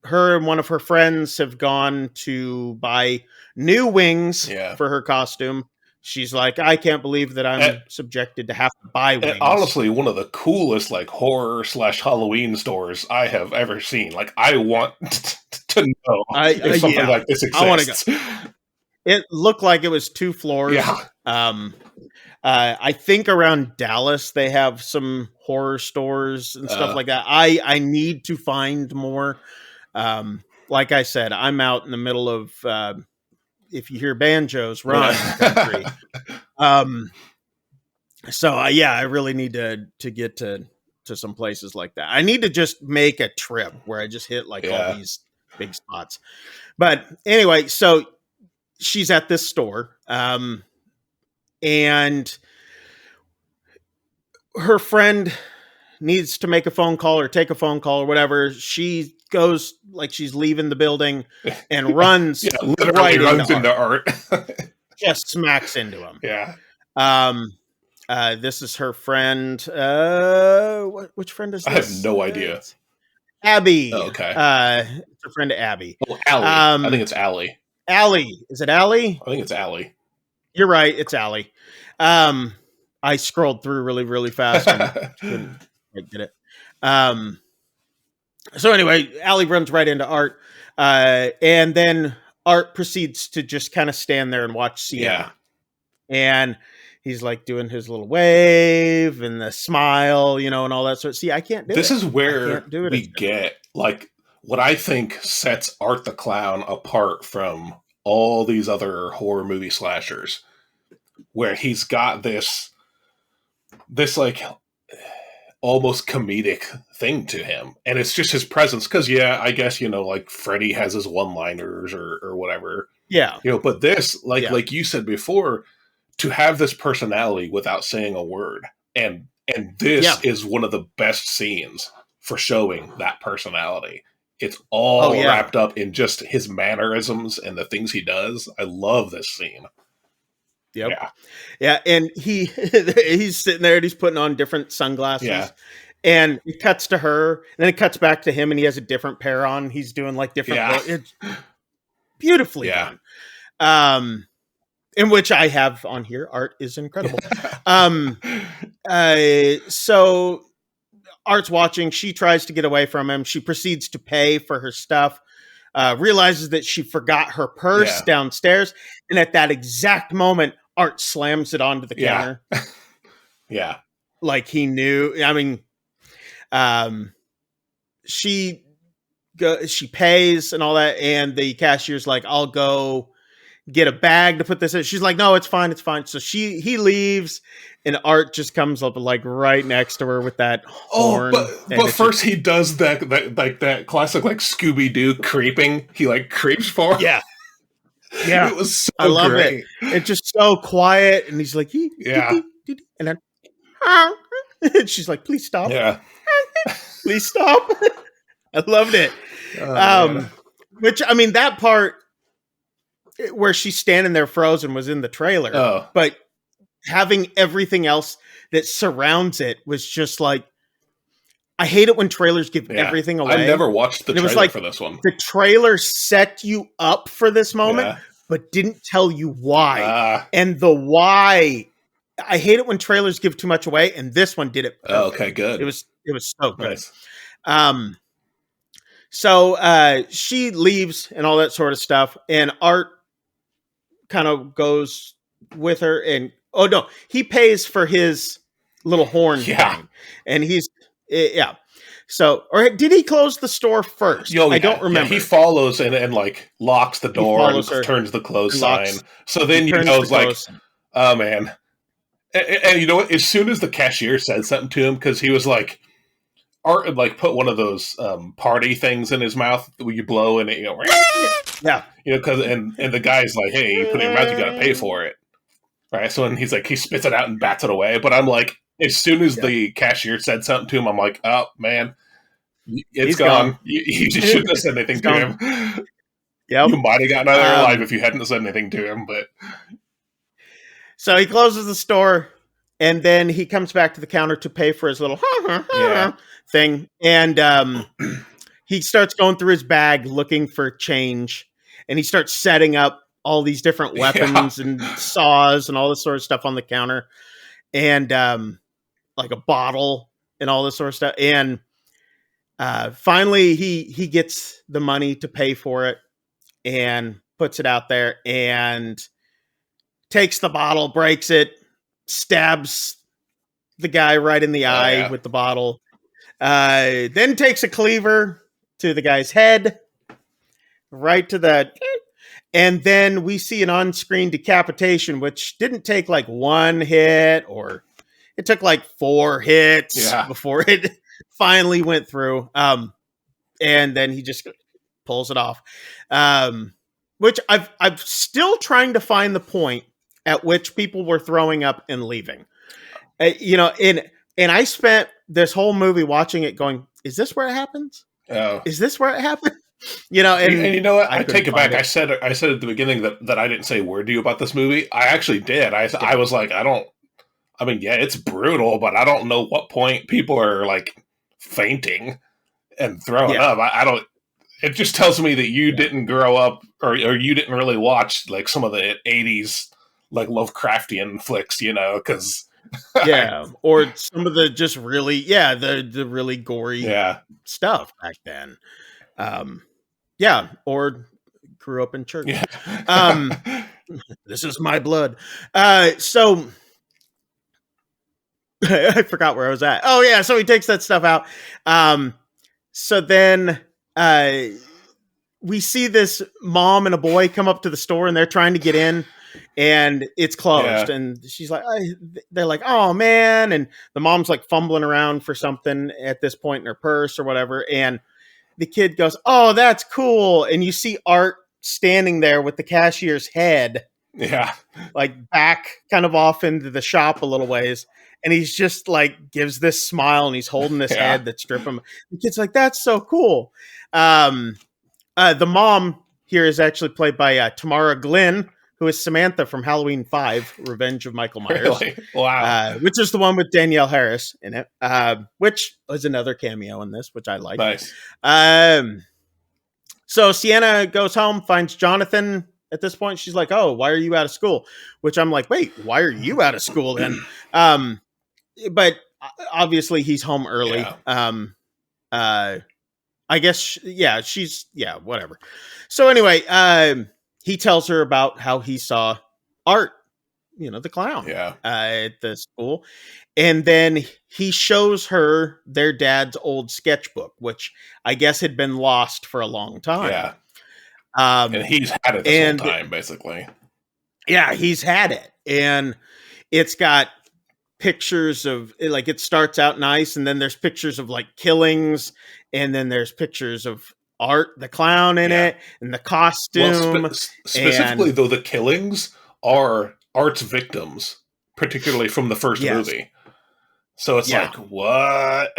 Her and one of her friends have gone to buy new wings for her costume. She's like, I can't believe that I'm subjected to have to buy wings. Honestly, one of the coolest horror / Halloween stores I have ever seen. I want to know if something like this exists. I want to go. It looked like it was 2 floors. Yeah. I think around Dallas they have some horror stores and stuff like that. I need to find more. Like I said, I'm out in the middle of if you hear banjos, run country. So I really need to get to some places like that. I need to just make a trip where I just hit all these big spots. But anyway, so she's at this store, and her friend needs to make a phone call or take a phone call or whatever. She goes like she's leaving the building and runs into Art. Just smacks into him. Yeah. This is her friend. Which friend is this? I have no idea. Abby. Oh, okay. It's her friend Abby. Oh, Allie. I think it's Allie. Allie. Is it Allie? I think it's Allie. You're right. It's Allie. I scrolled through really, really fast and couldn't get it. So anyway, Allie runs right into Art. And then Art proceeds to just kind of stand there and watch Sienna. Yeah. And he's like doing his little wave and the smile, and all that sort of. See, I can't do it. This is where we get what I think sets Art the Clown apart from all these other horror movie slashers, where he's got this almost comedic thing to him, and it's just his presence. Because I guess Freddy has his one-liners or whatever. Yeah, but this, like you said before, to have this personality without saying a word, and this is one of the best scenes for showing that personality. It's all wrapped up in just his mannerisms and the things he does. I love this scene. Yep. Yeah. And he's sitting there and he's putting on different sunglasses. Yeah. And it cuts to her, and then it cuts back to him, and he has a different pair on. He's doing different. It's beautifully done. in which I have on here. Art is incredible. So Art's watching. She tries to get away from him. She proceeds to pay for her stuff. Realizes that she forgot her purse downstairs, and at that exact moment, Art slams it onto the counter. Yeah, like he knew. I mean, she pays and all that, and the cashier's like, "I'll go get a bag to put this in." She's like, "No, it's fine, it's fine." So he leaves, and Art just comes up like right next to her with that horn. But first he does that classic like Scooby-Doo creeping. He like creeps for her. Yeah. It was so I love great. it. It's just so quiet, and he's like, and then and she's like, "Please stop." Yeah. Please stop. I loved it. Which, I mean, that part where she's standing there frozen was in the trailer, but having everything else that surrounds it was just like, I hate it when trailers give everything away. I never watched the trailer for this one. The trailer set you up for this moment, but didn't tell you why. And the why, I hate it when trailers give too much away, and this one did it perfect. Okay, good. It was so good. Nice. So she leaves and all that sort of stuff, and Art kind of goes with her, and he pays for his little horn thing, and he's So, or did he close the store first? I don't remember. Yeah, he follows and like locks the door and turns the close sign. So then you know it's like, oh man. And you know what? As soon as the cashier said something to him, because he was like, Art like put one of those party things in his mouth where you blow and it, because and the guy's like, hey, you put it in your mouth, you got to pay for it, right? So when he's like, he spits it out and bats it away. But I'm like, as soon as the cashier said something to him, I'm like, oh man, he's gone. You just shouldn't have said anything to him. Yep. You might have gotten out of there alive if you hadn't said anything to him. But so he closes the store, and then he comes back to the counter to pay for his little thing, and he starts going through his bag looking for change, and he starts setting up all these different weapons and saws and all this sort of stuff on the counter, and like a bottle and all this sort of stuff, and finally he gets the money to pay for it and puts it out there and takes the bottle, breaks it, stabs the guy right in the eye with the bottle, then takes a cleaver to the guy's head, right to that, and then we see an on-screen decapitation, which didn't take like one hit, or it took like 4 hits before it finally went through, and then he just pulls it off, which I'm still trying to find the point at which people were throwing up and leaving. And I spent this whole movie watching it going, is this where it happens? Oh. Is this where it happened? And you know what? I take it back. I said at the beginning that I didn't say a word to you about this movie. I actually did. I was like, it's brutal, but I don't know what point people are like fainting and throwing up. I don't. It just tells me that you didn't grow up or you didn't really watch like some of the 80s like Lovecraftian flicks, because or some of the just really the really gory stuff back then, or grew up in church. This is my blood. So I forgot where I was at. So he takes that stuff out. So then we see this mom and a boy come up to the store, and they're trying to get in, and it's closed. And she's like, they're like, oh man. And the mom's like fumbling around for something at this point in her purse or whatever. And the kid goes, oh, that's cool. And you see Art standing there with the cashier's head, like back kind of off into the shop a little ways. And he's just like gives this smile, and he's holding this head that's dripping. The kid's like, that's so cool. The mom here is actually played by Tamara Glynn, who is Samantha from Halloween 5, Revenge of Michael Myers. Really? Wow. Which is the one with Danielle Harris in it, which was another cameo in this, which I like. Nice. So Sienna goes home, finds Jonathan at this point. She's like, "Oh, why are you out of school?" Which I'm like, "Wait, why are you out of school then?" But obviously he's home early. Yeah. I guess, whatever. So anyway, he tells her about how he saw Art, the clown, Yeah. at the school. And then he shows her their dad's old sketchbook, which I guess had been lost for a long time. Yeah. And he's had it this whole time, basically. Yeah, he's had it. And it's got pictures of, like, it starts out nice, and then there's pictures of like killings, and then there's pictures of Art the clown in it, and the costume. Well, specifically, though, the killings are Art's victims, particularly from the first movie. So it's like, what?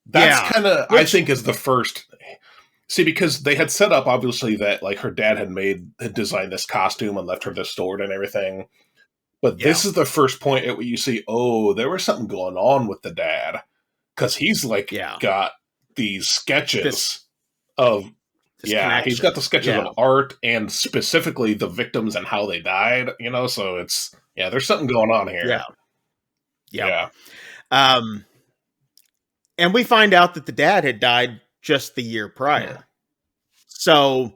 That's kind of, I think, is the first. See, because they had set up, obviously, that like her dad had designed this costume and left her to store it and everything. But this is the first point at where you see, oh, there was something going on with the dad. Because he's like got these sketches of, he's got the sketches of Art and specifically the victims and how they died, so it's, there's something going on here. Yeah. And we find out that the dad had died just the year prior. Yeah. So,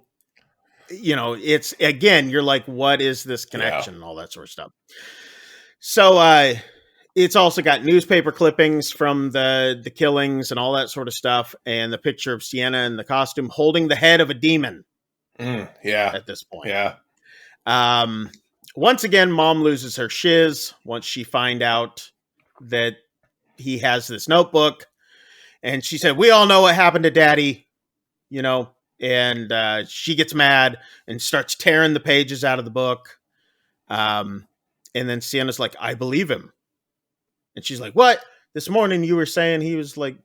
it's, again, you're like, what is this connection and all that sort of stuff. So, it's also got newspaper clippings from the killings and all that sort of stuff, and the picture of Sienna in the costume holding the head of a demon. At this point. Once again, Mom loses her shiz once she find out that he has this notebook, and she said, "We all know what happened to Daddy," and she gets mad and starts tearing the pages out of the book. And then Sienna's like, "I believe him." And she's like, "What? This morning you were saying he was like,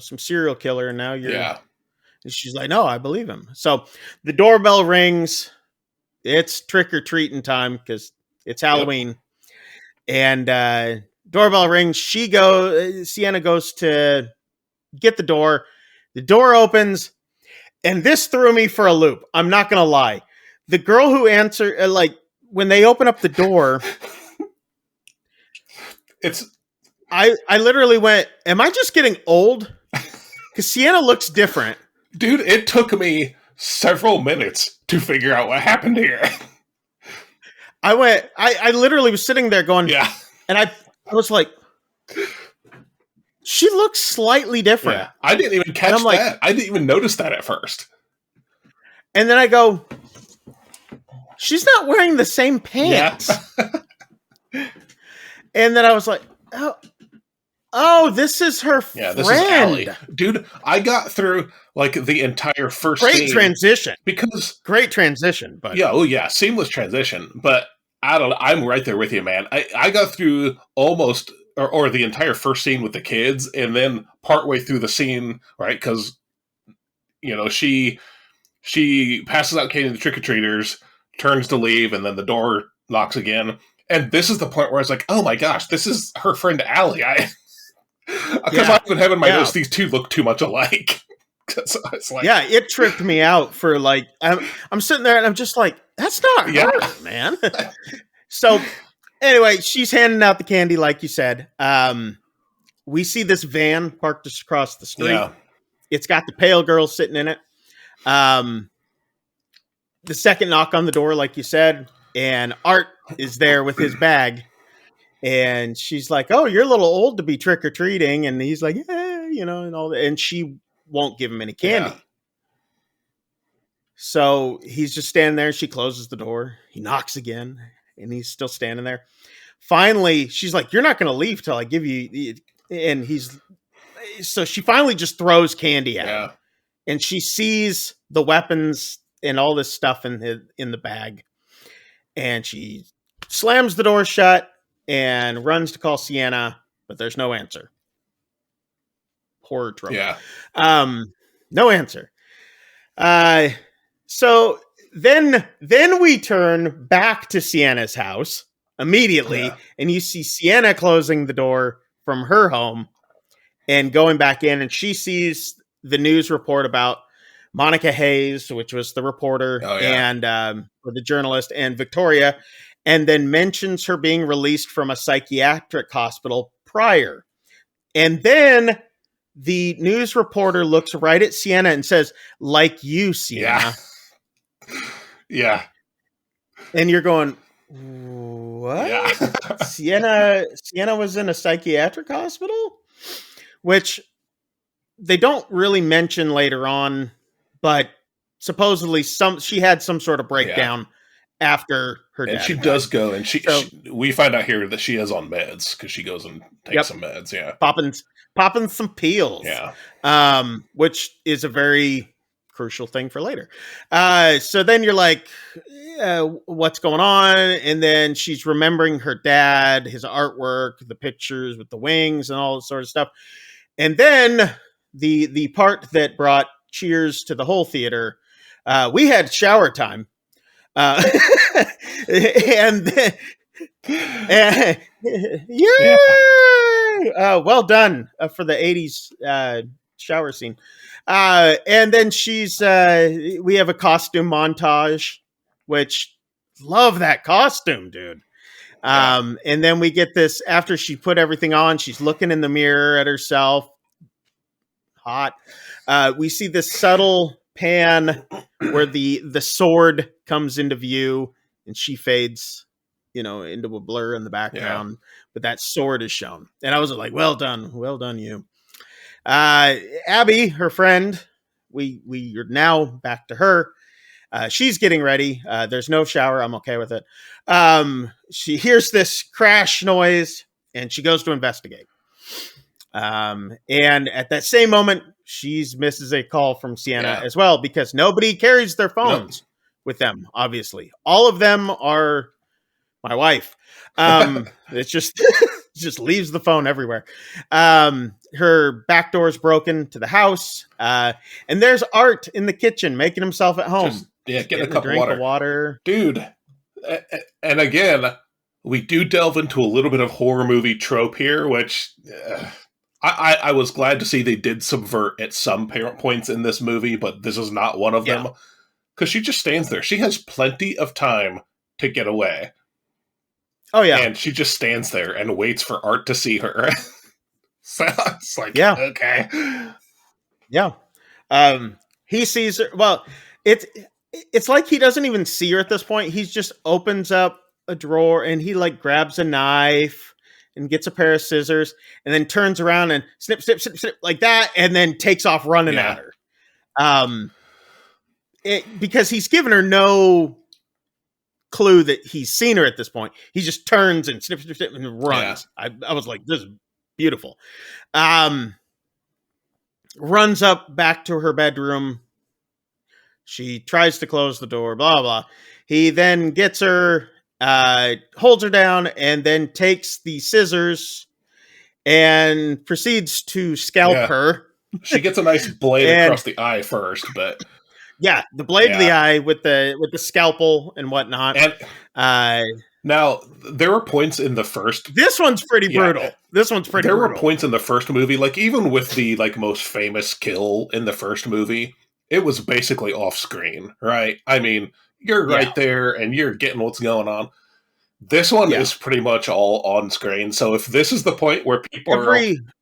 some serial killer, and now you're..." And she's like, "No, I believe him." So the doorbell rings. It's trick-or-treating time because it's Halloween. Yep. And doorbell rings. Sienna goes to get the door. The door opens, and this threw me for a loop. I'm not going to lie. The girl who answered, when they open up the door... I literally went, am I just getting old? Because Sienna looks different. Dude, it took me several minutes to figure out what happened here. I literally was sitting there going, and I was like, she looks slightly different. Yeah, I didn't even catch that. I didn't even notice that at first. And then I go, she's not wearing the same pants. Yeah. And then I was like, oh, this is her friend. This is Allie. Dude, I got through the entire first Great scene. Transition. Great transition. But seamless transition. But I'm right there with you, man. I got through almost or the entire first scene with the kids, and then partway through the scene, right? Because she passes out candy to the trick-or-treaters, turns to leave, and then the door knocks again. And this is the point where I was like, oh my gosh, this is her friend Allie. Because I've been having my notes, these two look too much alike. So it's like, it tripped me out for I'm sitting there and I'm just like, that's not her, man. So anyway, she's handing out the candy, like you said. We see this van parked just across the street. Yeah. It's got the pale girl sitting in it. The second knock on the door, like you said, and Art is there with his bag, and she's like, "Oh, you're a little old to be trick-or-treating," and he's like, and all that, and she won't give him any candy. Yeah. So he's just standing there. She closes the door. He knocks again, and he's still standing there. Finally, she's like, "You're not going to leave till I give you," and so she finally just throws candy at him, and she sees the weapons and all this stuff in the bag. And she slams the door shut and runs to call Sienna, but there's no answer. Horror trope. Yeah. No answer. So then we turn back to Sienna's house immediately, and you see Sienna closing the door from her home and going back in, and she sees the news report about Monica Hayes, which was the reporter, Oh, yeah. and or the journalist, and Victoria, and then mentions her being released from a psychiatric hospital prior. And then the news reporter looks right at Sienna and says, "Like you, Sienna." Yeah. And you're going, what? Yeah. Sienna was in a psychiatric hospital? Which they don't really mention later on, but supposedly she had some sort of breakdown after her dad. And she does go, and we find out here that she is on meds because she goes and takes some meds. Yeah, popping some pills. Yeah, which is a very crucial thing for later. So then you're like, what's going on? And then she's remembering her dad, his artwork, the pictures with the wings and all this sort of stuff. And then the part that brought cheers to the whole theater, we had shower time. And then, yay! Well done for the 80s shower scene. And then we have a costume montage, which love that costume, dude. And then we get this after she put everything on, she's looking in the mirror at herself. Hot. We see this subtle pan where the sword comes into view and she fades, into a blur in the background, but that sword is shown. And I was like, well done, you. Abby, her friend, we are now back to her. She's getting ready. There's no shower. I'm okay with it. She hears this crash noise and she goes to investigate. And at that same moment, she misses a call from Sienna as well, because nobody carries their phones with them. Obviously, all of them are my wife. It's just leaves the phone everywhere. Her back door is broken to the house. And there's Art in the kitchen making himself at home. Getting a cup of water. Dude. And again, we do delve into a little bit of horror movie trope here, which I was glad to see they did subvert at some points in this movie, but this is not one of them. Because she just stands there. She has plenty of time to get away. Oh, yeah. And she just stands there and waits for Art to see her. So it's like, okay. Yeah. He sees her. Well, it's like he doesn't even see her at this point. He just opens up a drawer and he grabs a knife and gets a pair of scissors and then turns around and snip, snip, snip, snip like that. And then takes off running at her. Because he's given her no clue that he's seen her at this point. He just turns and snip, snip, snip and runs. I was like, this is beautiful. Runs up back to her bedroom. She tries to close the door, blah, blah. He then gets her, holds her down, and then takes the scissors and proceeds to scalp her. She gets a nice blade across the eye first, but... Yeah, the blade of the eye with the scalpel and whatnot. And now, there were points in the first... This one's pretty brutal. There were points in the first movie, even with the most famous kill in the first movie, it was basically off-screen, right? I mean, you're right there, and you're getting what's going on. This one is pretty much all on-screen, so if this is the point where people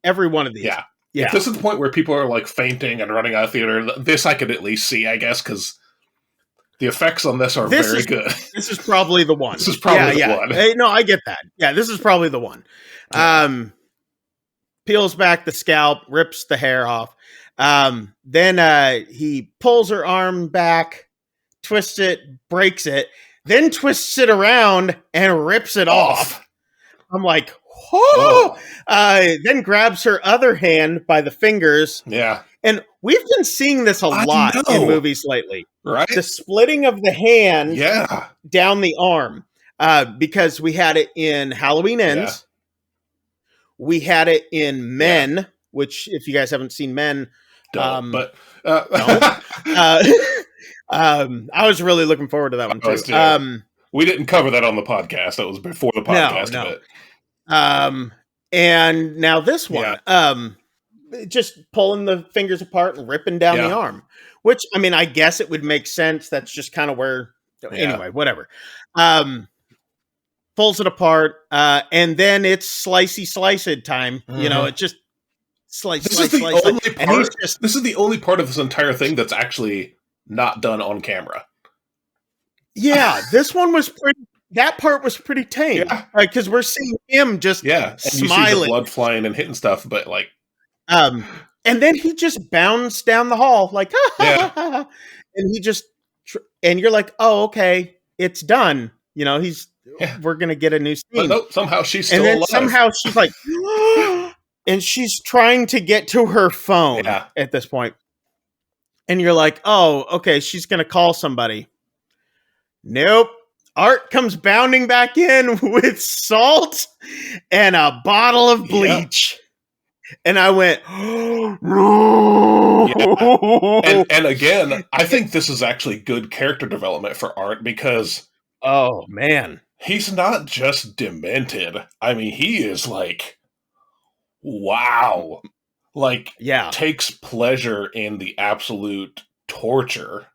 every one of these. Yeah. If this is the point where people are fainting and running out of theater, this I could at least see, I guess, because the effects on this are very good. This is probably the one. This is probably the one. Hey, no, I get that. Yeah, this is probably the one. Peels back the scalp, rips the hair off. Then he pulls her arm back, twists it, breaks it, then twists it around and rips it off. I'm like, whoa! Then grabs her other hand by the fingers. Yeah. And we've been seeing this a lot in movies lately. Right? The splitting of the hand down the arm. Because we had it in Halloween Ends. Yeah. We had it in Men, which, if you guys haven't seen Men... no. I was really looking forward to that one, too. We didn't cover that on the podcast. That was before the podcast. No. And now this one. just pulling the fingers apart and ripping down the arm. Which, I mean, I guess it would make sense. That's just kind of where. Anyway, whatever. Pulls it apart, and then it's sliced time. You know, it just slice. This is the only part of this entire thing that's actually not done on camera. Yeah, this one was pretty. That part was pretty tame, because we're seeing him just and smiling, you see the blood flying and hitting stuff, but like, and then he just bounds down the hall like, and he just, and you're like, oh, okay, it's done. You know, we're gonna get a new scene. But nope, somehow she's still and then alive. Somehow she's like, and she's trying to get to her phone at this point, and you're like, oh, okay, she's gonna call somebody. Nope. Art comes bounding back in with salt and a bottle of bleach. And I went, oh, no. And again, I think this is actually good character development for Art because, oh, man, he's not just demented. I mean, he is like, wow. Like, takes pleasure in the absolute torture.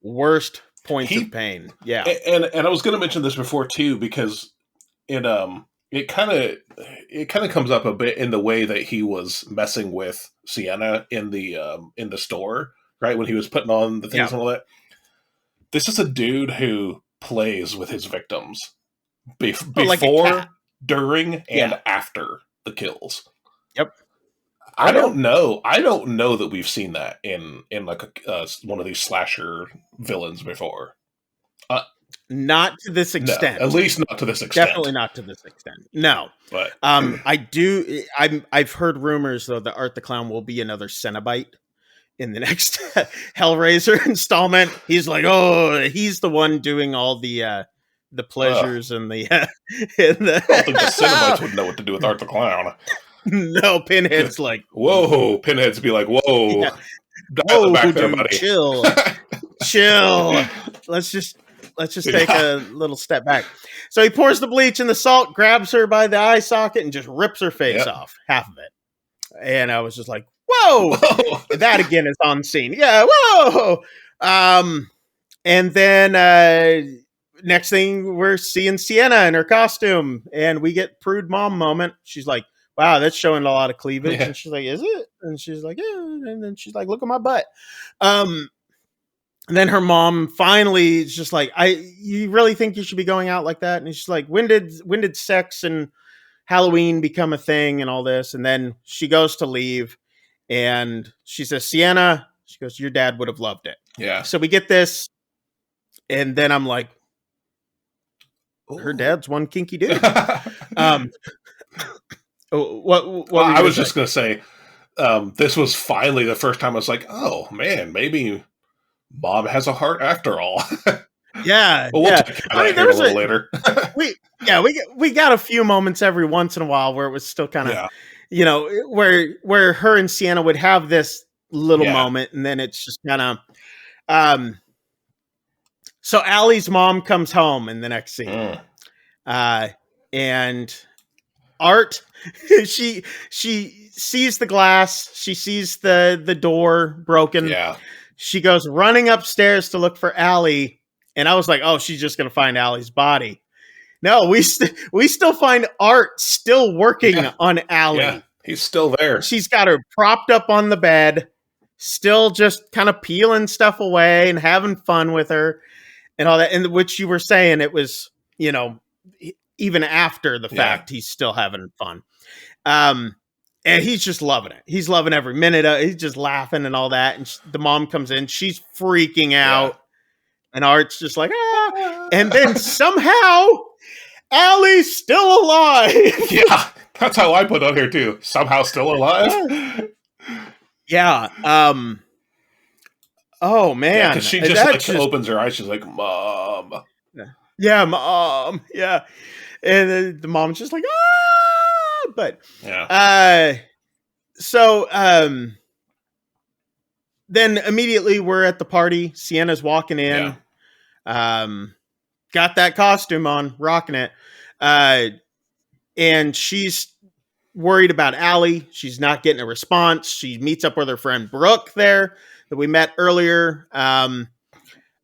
Worst points of pain. Yeah. And I was going to mention this before too, because it kind of comes up a bit in the way that he was messing with Sienna in the store, right? When he was putting on the things and all that. This is a dude who plays with his victims before, like during, and after the kills. Yep. I don't know that we've seen that in like one of these slasher villains before. Not to this extent. No, at least not to this extent. Definitely not to this extent. No. But I've heard rumors though that Art the Clown will be another Cenobite in the next Hellraiser installment. He's like, oh, he's the one doing all the pleasures and the I don't think the Cenobites would know what to do with Art the Clown. No, Pinhead's like, whoa. Pinhead's be like, whoa. Yeah. Dial back there, buddy. Chill. Let's just take a little step back. So he pours the bleach in the salt, grabs her by the eye socket, and just rips her face off, half of it. And I was just like, whoa. That again is on scene. Yeah, whoa. And then next thing, we're seeing Sienna in her costume, and we get prude mom moment. She's like, wow, that's showing a lot of cleavage. And she's like, is it? And she's like, yeah. And then she's like, look at my butt. And then her mom finally is just like, you really think you should be going out like that? And she's like, when did sex and Halloween become a thing and all this? And then she goes to leave and she says, Sienna, she goes, your dad would have loved it. Yeah. So we get this. And then I'm like, her dad's one kinky dude. What I was just going to say, this was finally the first time I was like, oh man, maybe Mom has a heart after all. Yeah. But we'll check it out a little later. we got a few moments every once in a while where it was still kind of, where her and Sienna would have this little moment, and then it's just kind of, so Allie's mom comes home in the next scene, and Art, she sees the glass, she sees the door broken. Yeah. She goes running upstairs to look for Allie, and I was like, oh, she's just gonna find Allie's body. No, we still find Art still working on Allie. Yeah, he's still there. She's got her propped up on the bed, still just kind of peeling stuff away and having fun with her and all that. And which you were saying, it was, even after the fact, he's still having fun. And he's just loving it. He's loving every minute. He's just laughing and all that. And the mom comes in. She's freaking out. And Art's just like, ah. And then somehow, Allie's still alive. Yeah, that's how I put on here, too. Somehow still alive. Yeah. Oh, man. Because she just opens her eyes. She's like, Mom. Yeah, Mom. Yeah. And the mom's just like, ah. But so then immediately we're at the party. Sienna's walking in, got that costume on, rocking it, and she's worried about Allie. She's not getting a response. She meets up with her friend Brooke there that we met earlier. And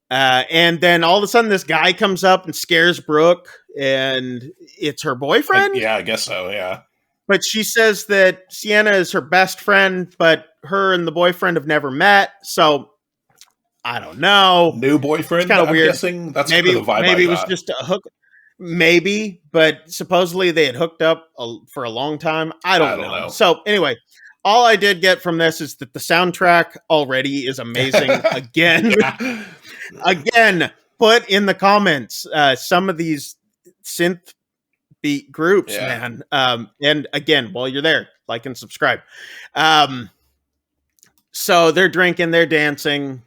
then all of a sudden, this guy comes up and scares Brooke, and it's her boyfriend. I guess so. Yeah. But she says that Sienna is her best friend, but her and the boyfriend have never met. So I don't know. New boyfriend? Kind of weird. Guessing that's maybe the vibe. Maybe it was just a hook. Maybe, but supposedly they had hooked up for a long time. I don't know. So anyway, all I did get from this is that the soundtrack already is amazing. Again, again, put in the comments some of these synth beat groups, man. And again, while you're there, like and subscribe. So they're drinking, they're dancing.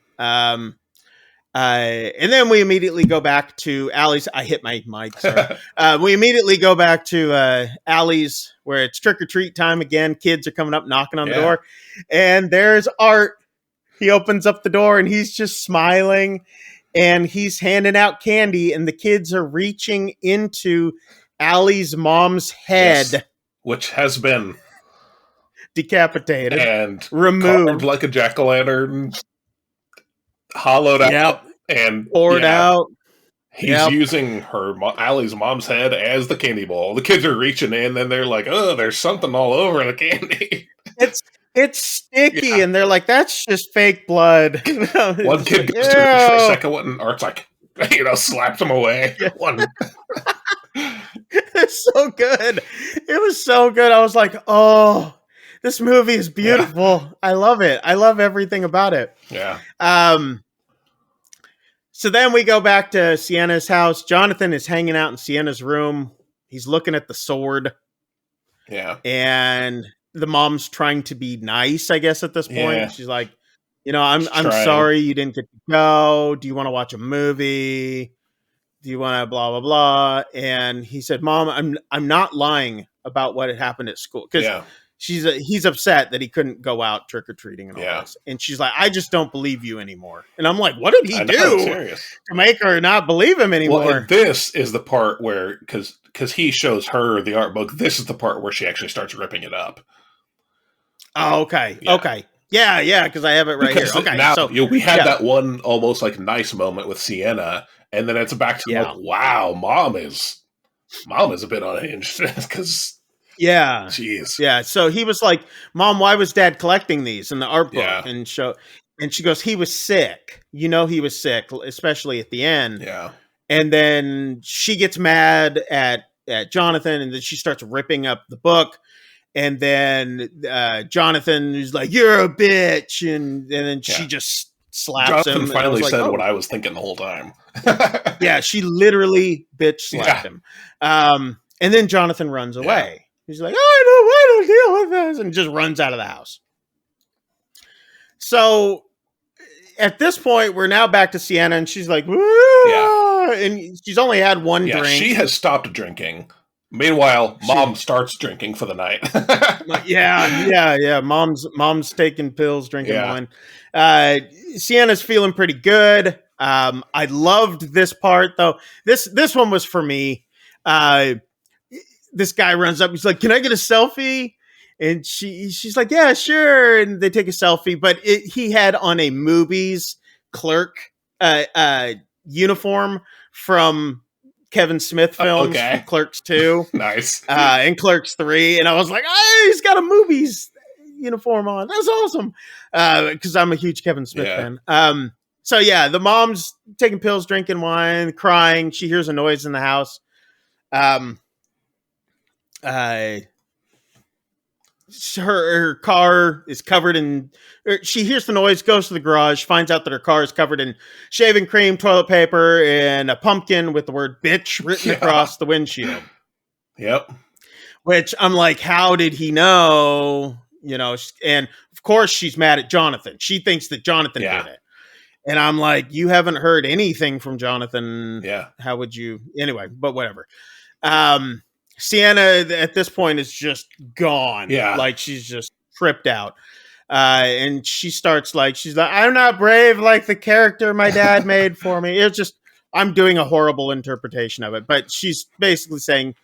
And then we immediately go back to Allie's. I hit my mic. Sorry. We immediately go back to Allie's, where it's trick or treat time again. Kids are coming up, knocking on the door, and there's Art. He opens up the door and he's just smiling, and he's handing out candy, and the kids are reaching into Allie's mom's head, which has been decapitated and removed carved like a jack-o'-lantern. Hollowed out and poured out. He's using Allie's mom's head as the candy bowl. The kids are reaching in, and they're like, "Oh, there's something all over the candy." It's sticky, and they're like, "That's just fake blood." One kid goes to reach for a second one, and Art's like, slaps him away. One. It's so good. It was so good. I was like, "Oh, this movie is beautiful. Yeah. I love it. I love everything about it." Yeah. So then we go back to Sienna's house. Jonathan is hanging out in Sienna's room. He's looking at the sword. Yeah. And the mom's trying to be nice, I guess, at this point. Yeah. She's like, I'm sorry you didn't get to go. Do you want to watch a movie? Do you want to blah, blah, blah? And he said, Mom, I'm not lying about what had happened at school. Because he's upset that he couldn't go out trick-or-treating and all this. And she's like, I just don't believe you anymore. And I'm like, what did he do to make her not believe him anymore? Well, and this is the part where, because he shows her the art book, this is the part where she actually starts ripping it up. Oh, okay. Yeah. Okay. Yeah, because I have it right here. Okay, now, so we had that one almost like nice moment with Sienna, and then it's back to like, wow, mom is a bit unhinged because... Yeah. Jeez. Yeah. So he was like, Mom, why was Dad collecting these in the art book? Yeah. And she goes, he was sick. He was sick, especially at the end. Yeah. And then she gets mad at Jonathan, and then she starts ripping up the book. And then Jonathan is like, you're a bitch. And then she just slaps him. Jonathan finally said what I was thinking the whole time. Yeah. She literally bitch slapped him. And then Jonathan runs away. He's like, I don't deal with this, and just runs out of the house. So at this point, we're now back to Sienna, and she's like, and she's only had one drink. She has stopped drinking. Meanwhile, Mom starts drinking for the night. Yeah. Mom's taking pills, drinking wine. Sienna's feeling pretty good. I loved this part, though. This one was for me. This guy runs up. He's like, can I get a selfie? And she's like, yeah, sure. And they take a selfie. But he had on a movies clerk uniform from Kevin Smith films, Clerks 2. Nice. And Clerks 3. And I was like, he's got a movies uniform on. That's awesome. Because I'm a huge Kevin Smith fan. So, the mom's taking pills, drinking wine, crying. She hears a noise in the house. Her car is covered in, she hears the noise, goes to the garage, finds out that her car is covered in shaving cream, toilet paper, and a pumpkin with the word bitch written across the windshield. Yep. Which I'm like, how did he know? And of course she's mad at Jonathan. She thinks that Jonathan did it. And I'm like, you haven't heard anything from Jonathan. Yeah. How would you? Anyway, but whatever. Sienna at this point is just gone. Yeah. Like she's just tripped out. And she's like, I'm not brave like the character my dad made for me. It's just, I'm doing a horrible interpretation of it, but she's basically saying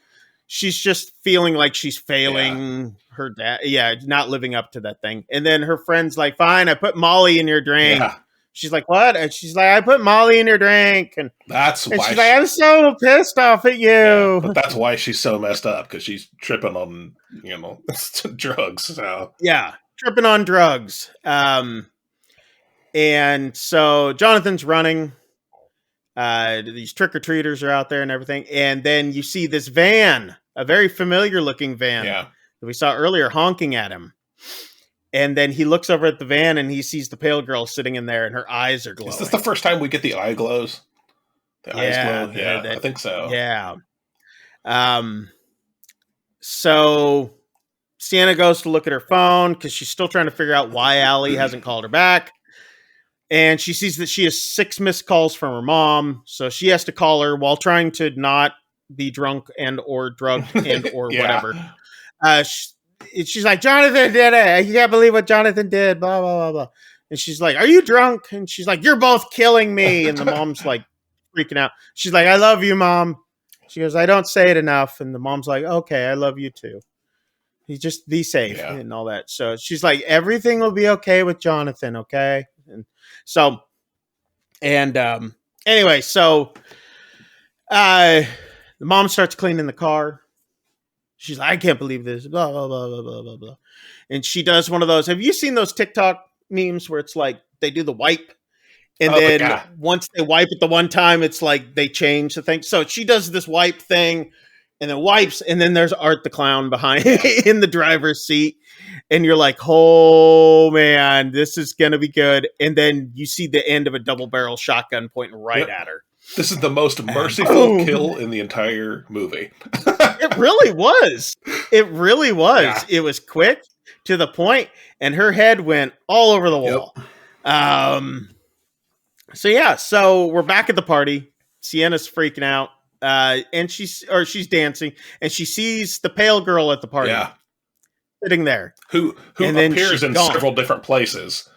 she's just feeling like she's failing her dad. Yeah, not living up to that thing. And then her friend's like, "Fine, I put Molly in your drink." Yeah. She's like, "What?" And she's like, "I put Molly in your drink." And That's why she's like, "I'm so pissed off at you." but that's why she's so messed up, because she's tripping on, drugs. So Yeah, tripping on drugs. And so Jonathan's running. These trick-or-treaters are out there and everything. And then you see this van, a very familiar looking van that we saw earlier, honking at him. And then he looks over at the van and he sees the pale girl sitting in there and her eyes are glowing. Is this the first time we get the eye glows? The eyes glow? Yeah, I think so. Yeah. So Sienna goes to look at her phone because she's still trying to figure out why Allie hasn't called her back. And she sees that she has 6 missed calls from her mom. So she has to call her while trying to not be drunk and or drugged and or whatever. She's like, "Jonathan did it. You can't believe what Jonathan did. Blah, blah, blah, blah." And she's like, "Are you drunk?" And she's like, "You're both killing me." And the mom's like freaking out. She's like, "I love you, Mom." She goes, "I don't say it enough." And the mom's like, "Okay, I love you too. You just be safe," and all that. So she's like, "Everything will be okay with Jonathan, okay?" And so, anyway, so the mom starts cleaning the car. She's like, "I can't believe this, blah, blah, blah, blah, blah, blah, blah." And she does one of those. Have you seen those TikTok memes where it's like they do the wipe? And then once they wipe it the one time, it's like they change the thing. So she does this wipe thing and then wipes. And then there's Art the Clown behind in the driver's seat. And you're like, "Oh, man, this is going to be good." And then you see the end of a double barrel shotgun pointing right at her. This is the most merciful kill in the entire movie. It really was. It really was. Yeah. It was quick, to the point, and her head went all over the wall. So we're back at the party. Sienna's freaking out, and she's dancing, and she sees the pale girl at the party. Yeah. Sitting there. Who appears in several different places.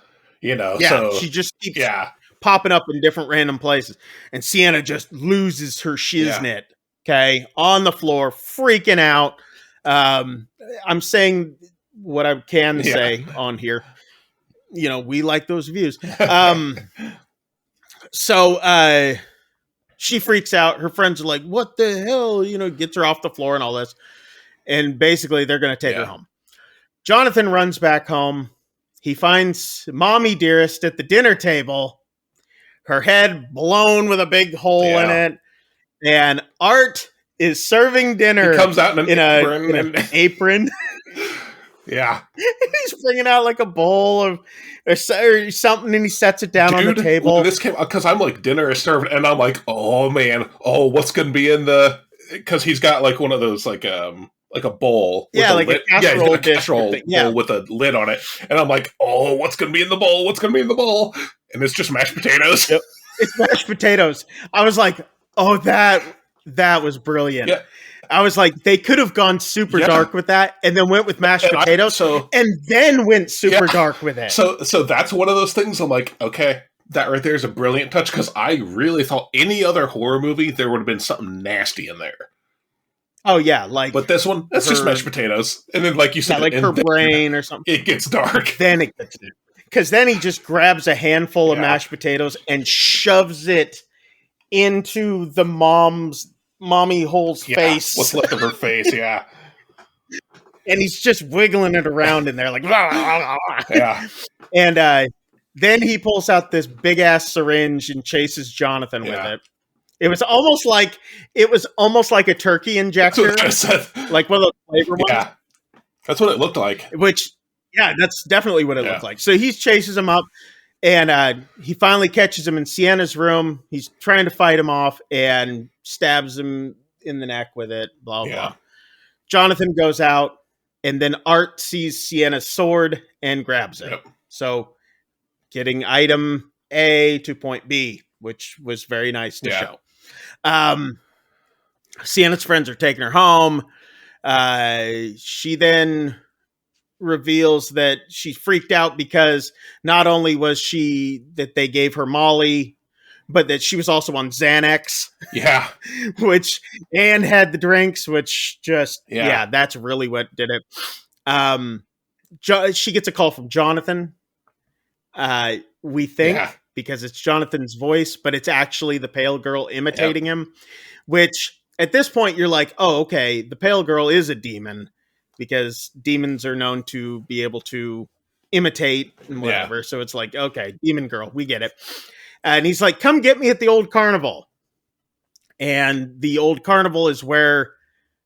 So she just keeps popping up in different random places. And Sienna just loses her shiznit, on the floor, freaking out. I'm saying what I can say on here. We like those views. So she freaks out. Her friends are like, "What the hell?" Gets her off the floor and all this. And basically, they're going to take her home. Jonathan runs back home. He finds Mommy Dearest at the dinner table, her head blown with a big hole in it. And Art is serving dinner. He comes out in an apron. Yeah. He's bringing out like a bowl of or something, and he sets it down on the table. This came because I'm like, dinner is served, and I'm like, oh man, what's going to be in the? Because he's got like one of those like a bowl. Like a casserole dish bowl with a lid on it. And I'm like, oh, what's going to be in the bowl? What's going to be in the bowl? And it's just mashed potatoes. Yep. It's mashed potatoes. I was like, oh, that was brilliant. Yeah. I was like, they could have gone super dark with that and then went with mashed potatoes and then went super dark with it. So that's one of those things I'm like, okay, that right there is a brilliant touch, because I really thought any other horror movie, there would have been something nasty in there. Oh, yeah. But this one, that's just mashed potatoes. And then, like you said, like her brain or something. It gets dark. Then it gets dark. Because then he just grabs a handful of mashed potatoes and shoves it into the mommy hole's face. What's left of her face, And he's just wiggling it around in there like, blah, blah, blah. And then he pulls out this big ass syringe and chases Jonathan with it. It was almost like a turkey injector, like one of those flavor ones. Yeah, that's what it looked like. Which, that's definitely what it looked like. So he chases him up, and he finally catches him in Sienna's room. He's trying to fight him off and stabs him in the neck with it. Blah blah. Jonathan goes out, and then Art sees Sienna's sword and grabs it. Yep. So, getting item A to point B, which was very nice to show. Sienna's friends are taking her home. She then reveals that she freaked out because not only was that they gave her Molly, but that she was also on Xanax, Yeah. and had the drinks, which just, Yeah. that's really what did it. She gets a call from Jonathan. We think, Yeah. because it's Jonathan's voice, but it's actually the pale girl imitating him, which at this point you're like, oh, okay, the pale girl is a demon, because demons are known to be able to imitate and whatever. So it's like, okay, demon girl, we get it. And he's like, come get me at the old carnival. And the old carnival is where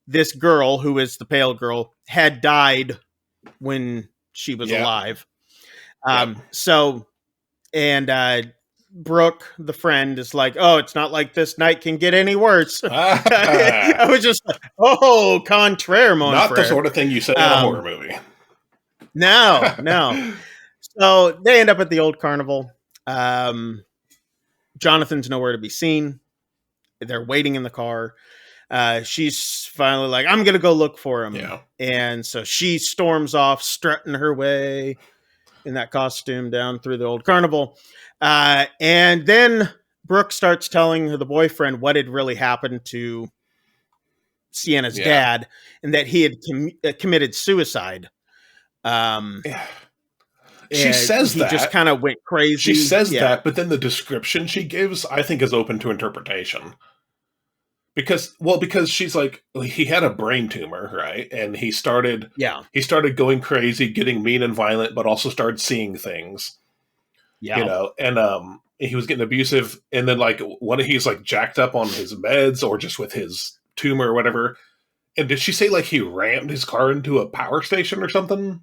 this girl, who is the pale girl, had died when she was alive. So, and Brooke, the friend, is like, oh, it's not like this night can get any worse. I was just like, oh, contraire, mon Not frere. the sort of thing you say in a horror movie. No. So they end up at the old carnival. Jonathan's nowhere to be seen. They're waiting in the car. She's finally like, I'm going to go look for him. Yeah. And so she storms off, strutting her way in that costume down through the old carnival. And then Brooke starts telling the boyfriend what had really happened to Sienna's dad, and that he had committed suicide. She says he that. just kind of went crazy. She says that, but then the description she gives, I think, is open to interpretation. Because she's like, he had a brain tumor, right? And he started going crazy, getting mean and violent, but also started seeing things. Yeah. You know, and he was getting abusive, and then like he's like jacked up on his meds or just with his tumor or whatever. And did she say like he rammed his car into a power station or something?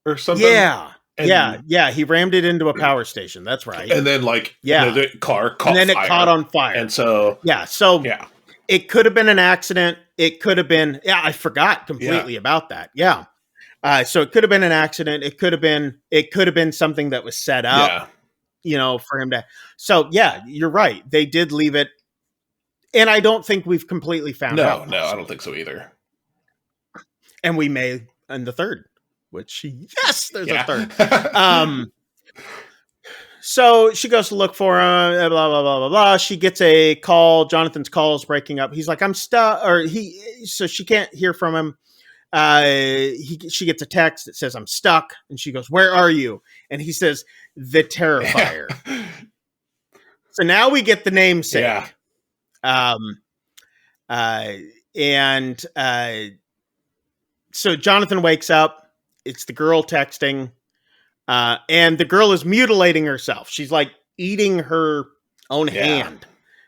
Yeah. And he rammed it into a power station. That's right. And then the car caught fire. And then it caught on fire. And so it could have been an accident. It could have been, I forgot completely about that. Yeah. So it could have been an accident. It could have been something that was set up, for him to. So you're right. They did leave it. And I don't think we've completely found out. No, I don't think so either. And we may in the third, which there's a third. So she goes to look for him, blah, blah, blah, blah, blah. She gets a call. Jonathan's call is breaking up. He's like, I'm stuck, so she can't hear from him. She gets a text that says, I'm stuck. And she goes, where are you? And he says, the Terrifier. So now we get the namesake. So Jonathan wakes up. It's the girl texting. And the girl is mutilating herself. She's like eating her own hand.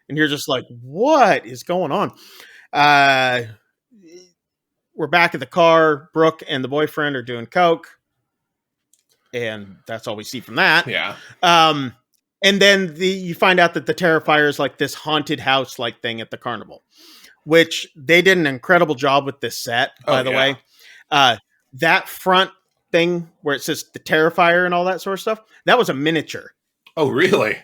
And you're just like, what is going on? We're back at the car. Brooke and the boyfriend are doing coke. And that's all we see from that. Yeah. And then you find out that the Terrifier is like this haunted house like thing at the carnival, which they did an incredible job with this set, by the way. That front thing where it says the Terrifier and all that sort of stuff, that was a miniature. Oh, really?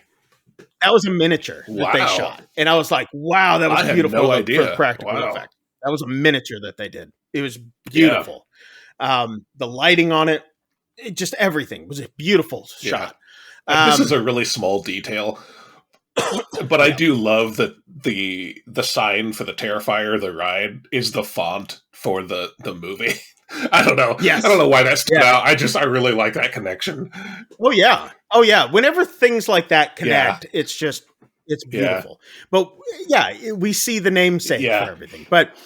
That was a miniature that they shot. And I was like, wow, that was beautiful. No idea. For practical effect. That was a miniature that they did. It was beautiful. The lighting on it, just everything was a beautiful shot. This is a really small detail, but I do love that the sign for the Terrifier, the ride, is the font for the movie. I don't know. Yes. I don't know why that stood out. I really like that connection. Oh yeah. Whenever things like that connect, it's beautiful. But we see the namesake for everything. But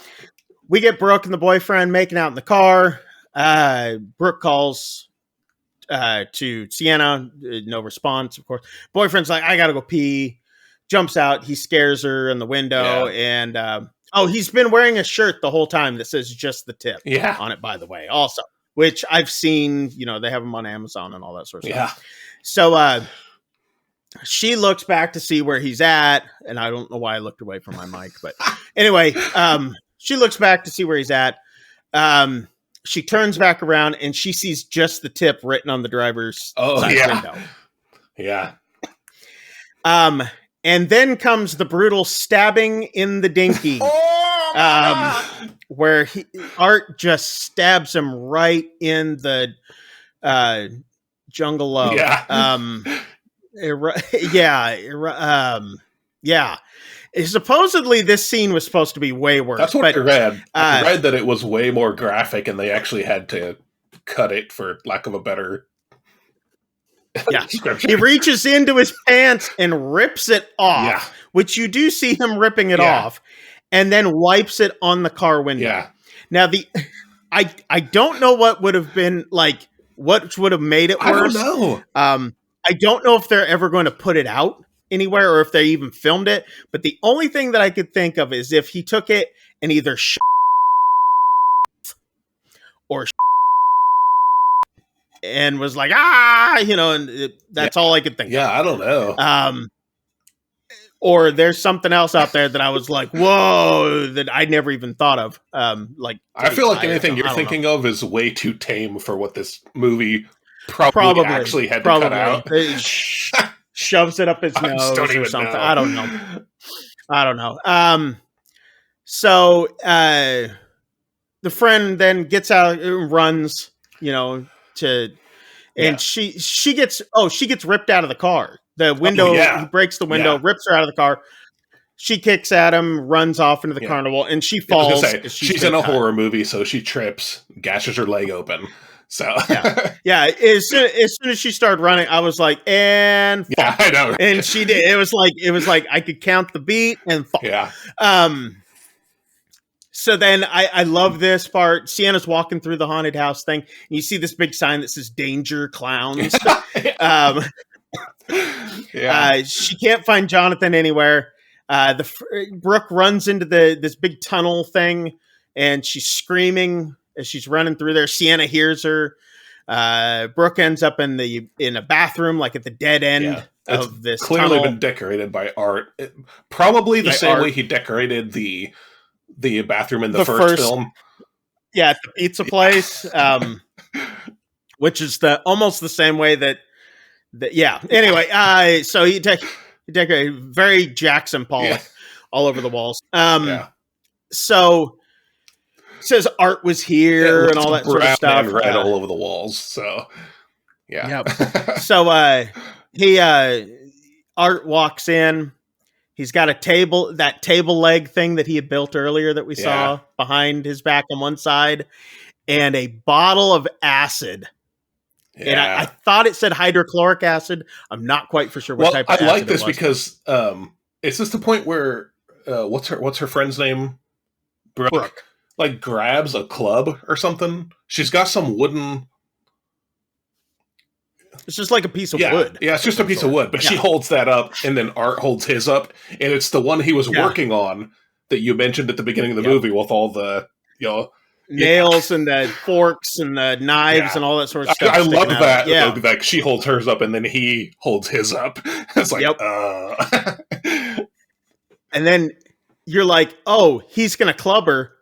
we get Brooke and the boyfriend making out in the car. Brooke calls to Sienna, no response, of course. Boyfriend's like, I gotta go pee. Jumps out, he scares her in the window, and he's been wearing a shirt the whole time that says just the tip on it, by the way, also, which I've seen, they have them on Amazon and all that sort of stuff. So she looks back to see where he's at, and I don't know why I looked away from my mic, but anyway, she looks back to see where he's at. She turns back around and she sees just the tip written on the driver's side window. Yeah. And then comes the brutal stabbing in the dinky, where Art just stabs him right in the jungle lobe. Yeah. Supposedly, this scene was supposed to be way worse. That's what but I read. I read that it was way more graphic, and they actually had to cut it, for lack of a better description. He reaches into his pants and rips it off, which you do see him ripping it off, and then wipes it on the car window. Yeah. Now, I don't know what would have been like, what would have made it worse. I don't know. I don't know if they're ever going to put it out anywhere or if they even filmed it. But the only thing that I could think of is if he took it and either or and was like, and that's all I could think of. Yeah, I don't know. Or there's something else out there that I was like, whoa, that I never even thought of. I feel like anything you're thinking of is way too tame for what this movie probably actually had to cut out. Shoves it up his nose or something. Know. I don't know. So the friend then gets out and runs, and she gets ripped out of the car. The window, he breaks the window, rips her out of the car. She kicks at him, runs off into the carnival, and she falls. She's in a horror movie, so she trips, gashes her leg open. So As soon as she started running, I was like, and fall. I know. And she did. It was like I could count the beat and fall. Yeah. So then I love this part. Sienna's walking through the haunted house thing, and you see this big sign that says "Danger, Clowns." She can't find Jonathan anywhere. Brooke runs into this big tunnel thing, and she's screaming as she's running through there. Sienna hears her. Brooke ends up in a bathroom, like at the dead end of this. Clearly tunnel. Been decorated by art. Probably the same way he decorated the bathroom in the first film. Yeah, at the pizza place, which is almost the same way that. Anyway, so he decorated very Jackson Pollock all over the walls. So it says art was here and all that sort of stuff. Red all over the walls. So So Art walks in. He's got that table leg thing that he had built earlier that we saw behind his back on one side, and a bottle of acid. Yeah. And I thought it said hydrochloric acid. I'm not quite for sure what type of acid. I like this because is this the point where what's her friend's name? Brooke. Like grabs a club or something. She's got some wooden. It's just like a piece of wood. Yeah, it's just a piece of wood. But she holds that up, and then Art holds his up, and it's the one he was working on that you mentioned at the beginning of the movie with all the nails and the forks and the knives and all that sort of stuff. I love that. Yeah, like she holds hers up, and then he holds his up. It's like, and then you're like, oh, he's gonna club her.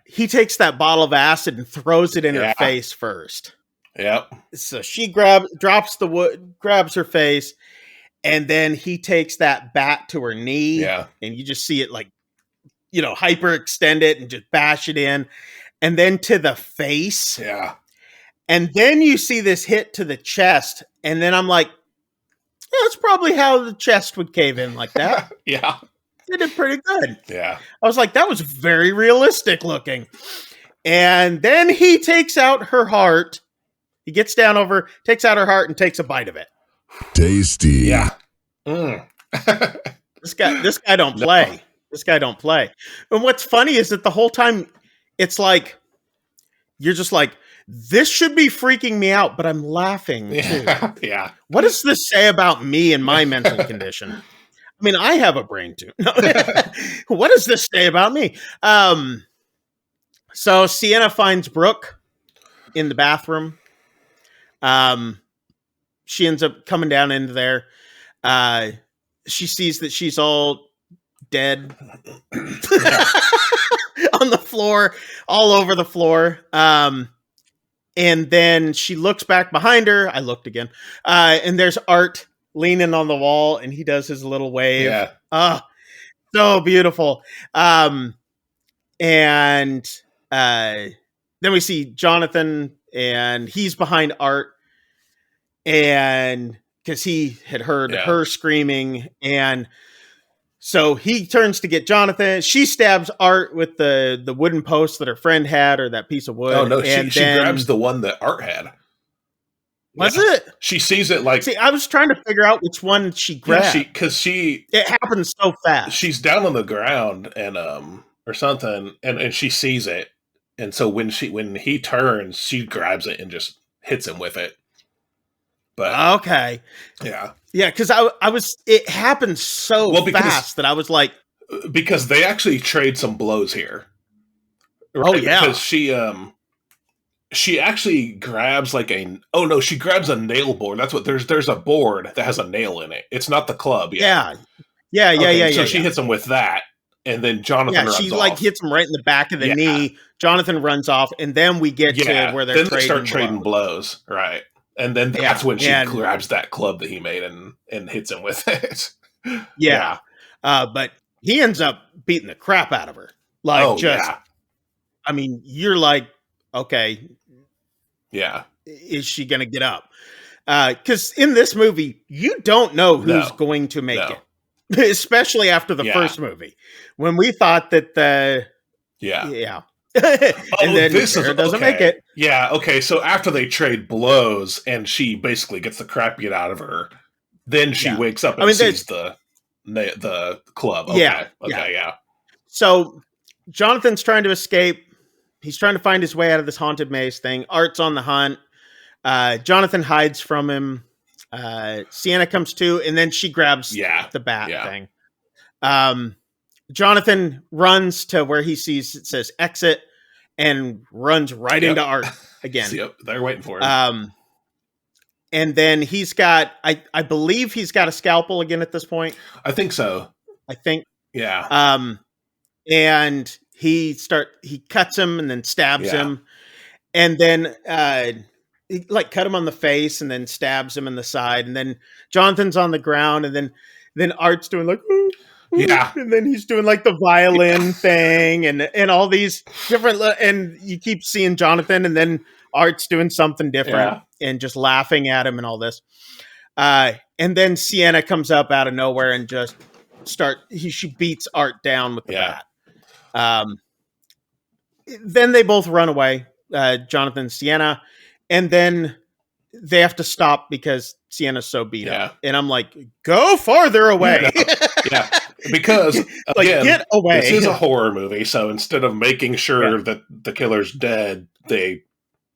He takes that bottle of acid and throws it in her face first. Yep. So she drops the wood, grabs her face, and then he takes that bat to her knee. Yeah. And you just see it hyperextend it and just bash it in. And then to the face. Yeah. And then you see this hit to the chest. And then I'm like, that's probably how the chest would cave in like that. Yeah. They did pretty good. Yeah. I was like, that was very realistic looking. And then he takes out her heart. He gets down over, takes out her heart, and takes a bite of it. Tasty. Yeah. This guy don't play. No. This guy don't play. And what's funny is that the whole time, it's like, you're just like, this should be freaking me out, but I'm laughing too. Yeah. What does this say about me and my mental condition? I mean, I have a brain too. No. What does this say about me? So Sienna finds Brooke in the bathroom. She ends up coming down into there. She sees that she's all dead on the floor, all over the floor. And then she looks back behind her. I looked again. And there's Art leaning on the wall, and he does his little wave. Yeah. So beautiful. And then we see Jonathan, and he's behind Art, and because he had heard Yeah. her screaming, and so he turns to get Jonathan. She stabs Art with the wooden post that her friend had, or that piece of wood. Oh no, and she then, grabs the one that Art had. Was Yeah. it? She sees it like. See, I was trying to figure out which one she grabbed. It happens so fast. She's down on the ground and or something, and she sees it, and so when he turns, she grabs it and just hits him with it. But okay, yeah, because I was. It happened so fast that I was like, because they actually trade some blows here. Right? Oh yeah, because she actually grabs she grabs a nail board. That's what there's a board that has a nail in it. It's not the club yet. Yeah. So she hits him with that, and then Jonathan runs she off. hits him right in the back of the knee. Jonathan runs off, and then we get to where they start trading blows, right? And then that's when she grabs that club that he made and hits him with it. But he ends up beating the crap out of her. I mean, you're like, okay. Yeah. Is she going to get up? Because in this movie, you don't know who's going to make it. Especially after the first movie. When we thought that and then Sarah doesn't make it. Yeah, okay. So after they trade blows and she basically gets the crap beat out of her, then she wakes up and sees the club. Okay. Yeah. So Jonathan's trying to escape. He's trying to find his way out of this haunted maze thing. Art's on the hunt. Jonathan hides from him. Sienna comes to, and then she grabs the bat thing. Jonathan runs to where he sees it says exit and runs right into Art again. Yep, they're waiting for him. And then he's got, I believe he's got a scalpel again at this point. I think so. Yeah. And he cuts him and then stabs him. And then he cut him on the face and then stabs him in the side. And then Jonathan's on the ground, and then Art's doing like, ooh, ooh, and then he's doing like the violin thing and all these different, and you keep seeing Jonathan, and then Art's doing something different and just laughing at him and all this. And then Sienna comes up out of nowhere and just she beats Art down with the bat. Then they both run away, Jonathan and Sienna, and then they have to stop because Sienna's so beat up. And I'm like, go farther away. Because again, get away. This is a horror movie, so instead of making sure that the killer's dead, they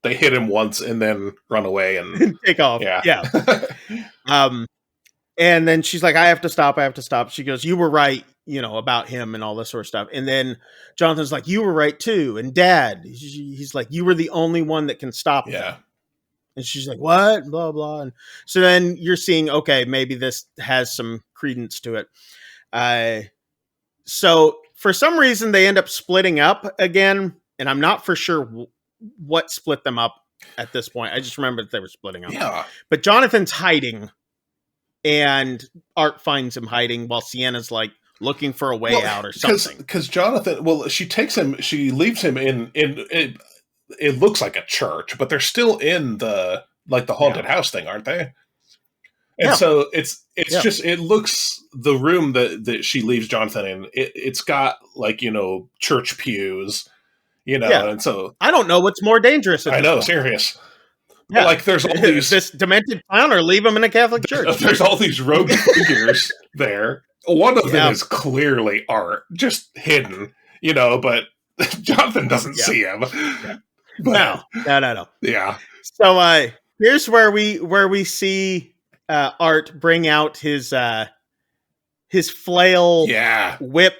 hit him once and then run away and take off. And then she's like, I have to stop. She goes, you were right, about him and all this sort of stuff. And then Jonathan's like, you were right too. And Dad, he's like, you were the only one that can stop him. And she's like, what? Blah, blah. And so then you're seeing, okay, maybe this has some credence to it. So for some reason they end up splitting up again. And I'm not for sure what split them up at this point. I just remember that they were splitting up. But Jonathan's hiding, and Art finds him hiding while Sienna's like looking for a way out or something. Because Jonathan, she takes him, she leaves him in it looks like a church, but they're still in the haunted house thing, aren't they? And so it's just, it looks, the room that she leaves Jonathan in, it's got church pews, and so I don't know what's more dangerous. I know, serious. Yeah. There's all these this demented clown, or leave him in a Catholic church. There's all these rogue figures there. One of them is clearly Art, just hidden, but Jonathan doesn't see him. But, no. Yeah. So here's where we see Art bring out his flail, whip,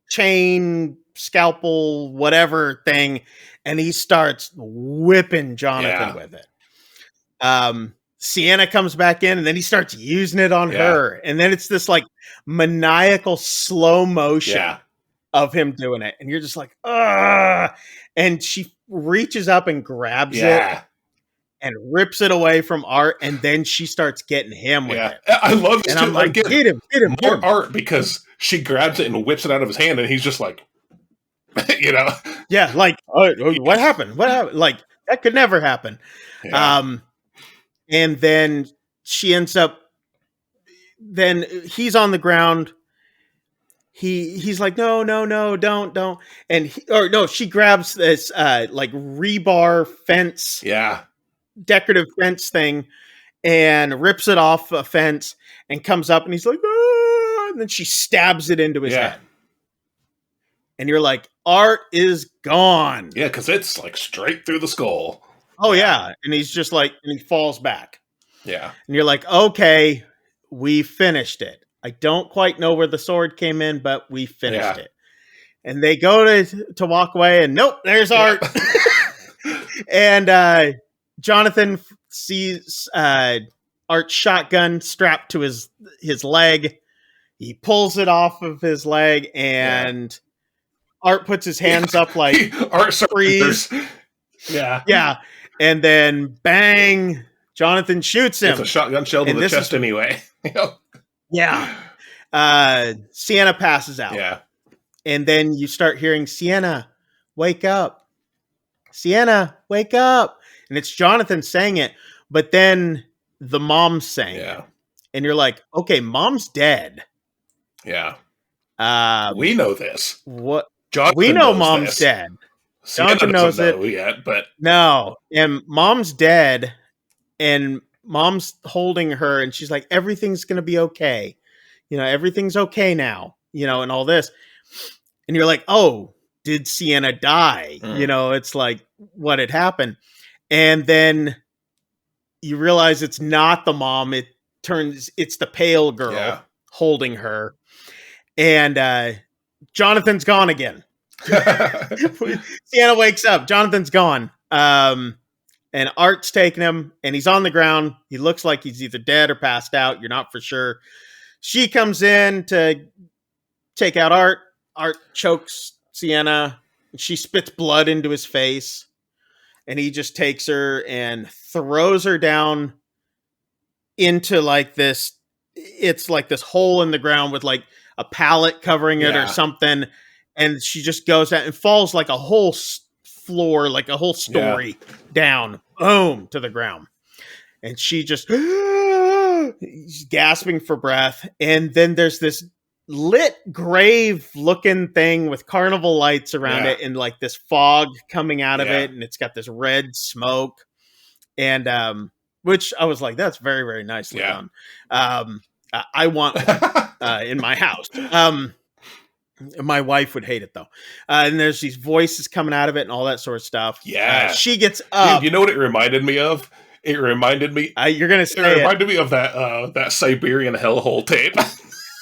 chain, scalpel, whatever thing, and he starts whipping Jonathan with it. Sienna comes back in, and then he starts using it on her, and then it's this maniacal slow motion of him doing it, and you're just like, ugh. And she reaches up and grabs it and rips it away from Art, and then she starts getting him with it. I love this. And I'm like, get him. More Art, because she grabs it and whips it out of his hand, and he's just like, what happened? That could never happen. And then she ends up, then he's on the ground. He's like, no, don't. And she grabs this like rebar fence, decorative fence thing, and rips it off a fence and comes up and he's like, ah! And then she stabs it into his head. And you're like, Art is gone. Yeah, because it's like straight through the skull. Oh, yeah. And he's just like, and he falls back. Yeah. And you're like, okay, we finished it. I don't quite know where the sword came in, but we finished it. And they go to walk away, and nope, there's Art. And Jonathan sees Art's shotgun strapped to his leg. He pulls it off of his leg, and Art puts his hands up like Art freeze. Yeah. And then bang, Jonathan shoots him. It's a shotgun shell to the chest anyway. Yeah. Sienna passes out. Yeah. And then you start hearing, Sienna, wake up. Sienna, wake up. And it's Jonathan saying it, but then the mom's saying it. And you're like, okay, mom's dead. Yeah. We know this. What? Jonathan we know knows mom's this. dead. Jonathan knows it yet, but no. And mom's dead, and mom's holding her, and she's like, everything's going to be okay. Everything's okay now, and all this. And you're like, oh, did Sienna die? It's like, what had happened? And then you realize it's not the mom. It's the pale girl holding her. And Jonathan's gone again. Sienna wakes up. Jonathan's gone. And Art's taking him, and he's on the ground. He looks like he's either dead or passed out. You're not for sure. She comes in to take out Art. Art chokes Sienna. She spits blood into his face. And he just takes her and throws her down into like this. It's like this hole in the ground with like a pallet covering it or something. And she just goes out and falls like a whole floor, like a whole story down, boom, to the ground. And she just gasping for breath. And then there's this lit grave looking thing with carnival lights around it and like this fog coming out of it. And it's got this red smoke. And which I was like, that's very, very nicely done. I want one in my house. My wife would hate it though. And there's these voices coming out of it and all that sort of stuff. Yeah. She gets up. Dude, you know what it reminded me of? It reminded me. You're gonna say it reminded me of that Siberian hellhole tape.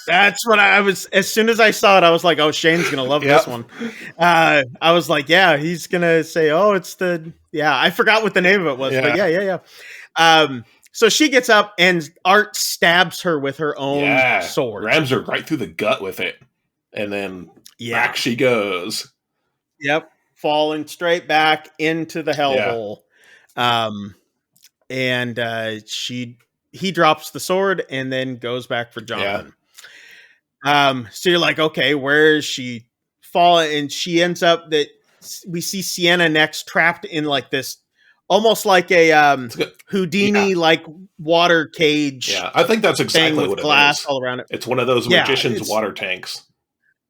That's what I was. As soon as I saw it, I was like, "Oh, Shane's gonna love this one." I was like, "Yeah, he's gonna say, oh, it's the I forgot what the name of it was, but yeah. So she gets up and Art stabs her with her own sword, rams her right through the gut with it, and then back she goes. Yep, falling straight back into the hellhole. And he drops the sword and then goes back for Jonathan. So you're like, okay, where is she falling? And she ends up that we see Sienna next trapped in like this, almost like a Houdini like water cage. Yeah, I think that's exactly what glass it is. All around it. It's one of those magician's water tanks.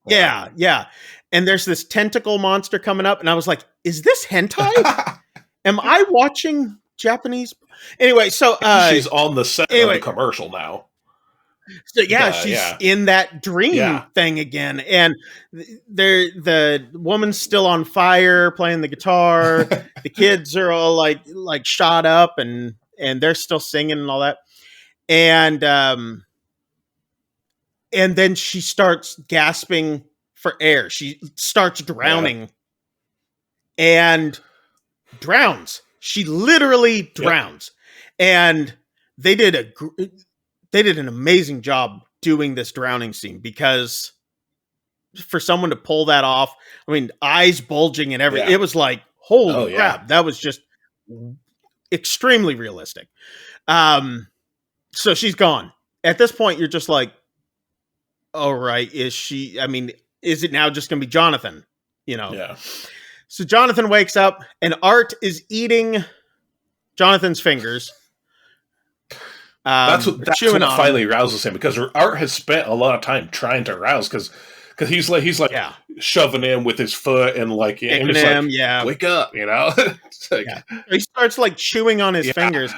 Yeah. And there's this tentacle monster coming up, and I was like, is this hentai? Am I watching Japanese? Anyway, so she's on the set of the commercial now. So she's in that dream thing again, and the woman's still on fire playing the guitar. The kids are all like shot up, and they're still singing and all that. And then she starts gasping for air. She starts drowning and drowns. She literally drowns, and they did an amazing job doing this drowning scene, because for someone to pull that off, I mean, eyes bulging and everything, it was like, holy crap, that was just extremely realistic. So she's gone. At this point, you're just like, all right, is it now just going to be Jonathan? Yeah. So Jonathan wakes up, and Art is eating Jonathan's fingers. That's chewing what on finally him. rouses him, because Art has spent a lot of time trying to rouse, because he's like Yeah. shoving him with his foot and like and Kicking just like, him, yeah. wake up, It's like, Yeah. He starts like chewing on his fingers,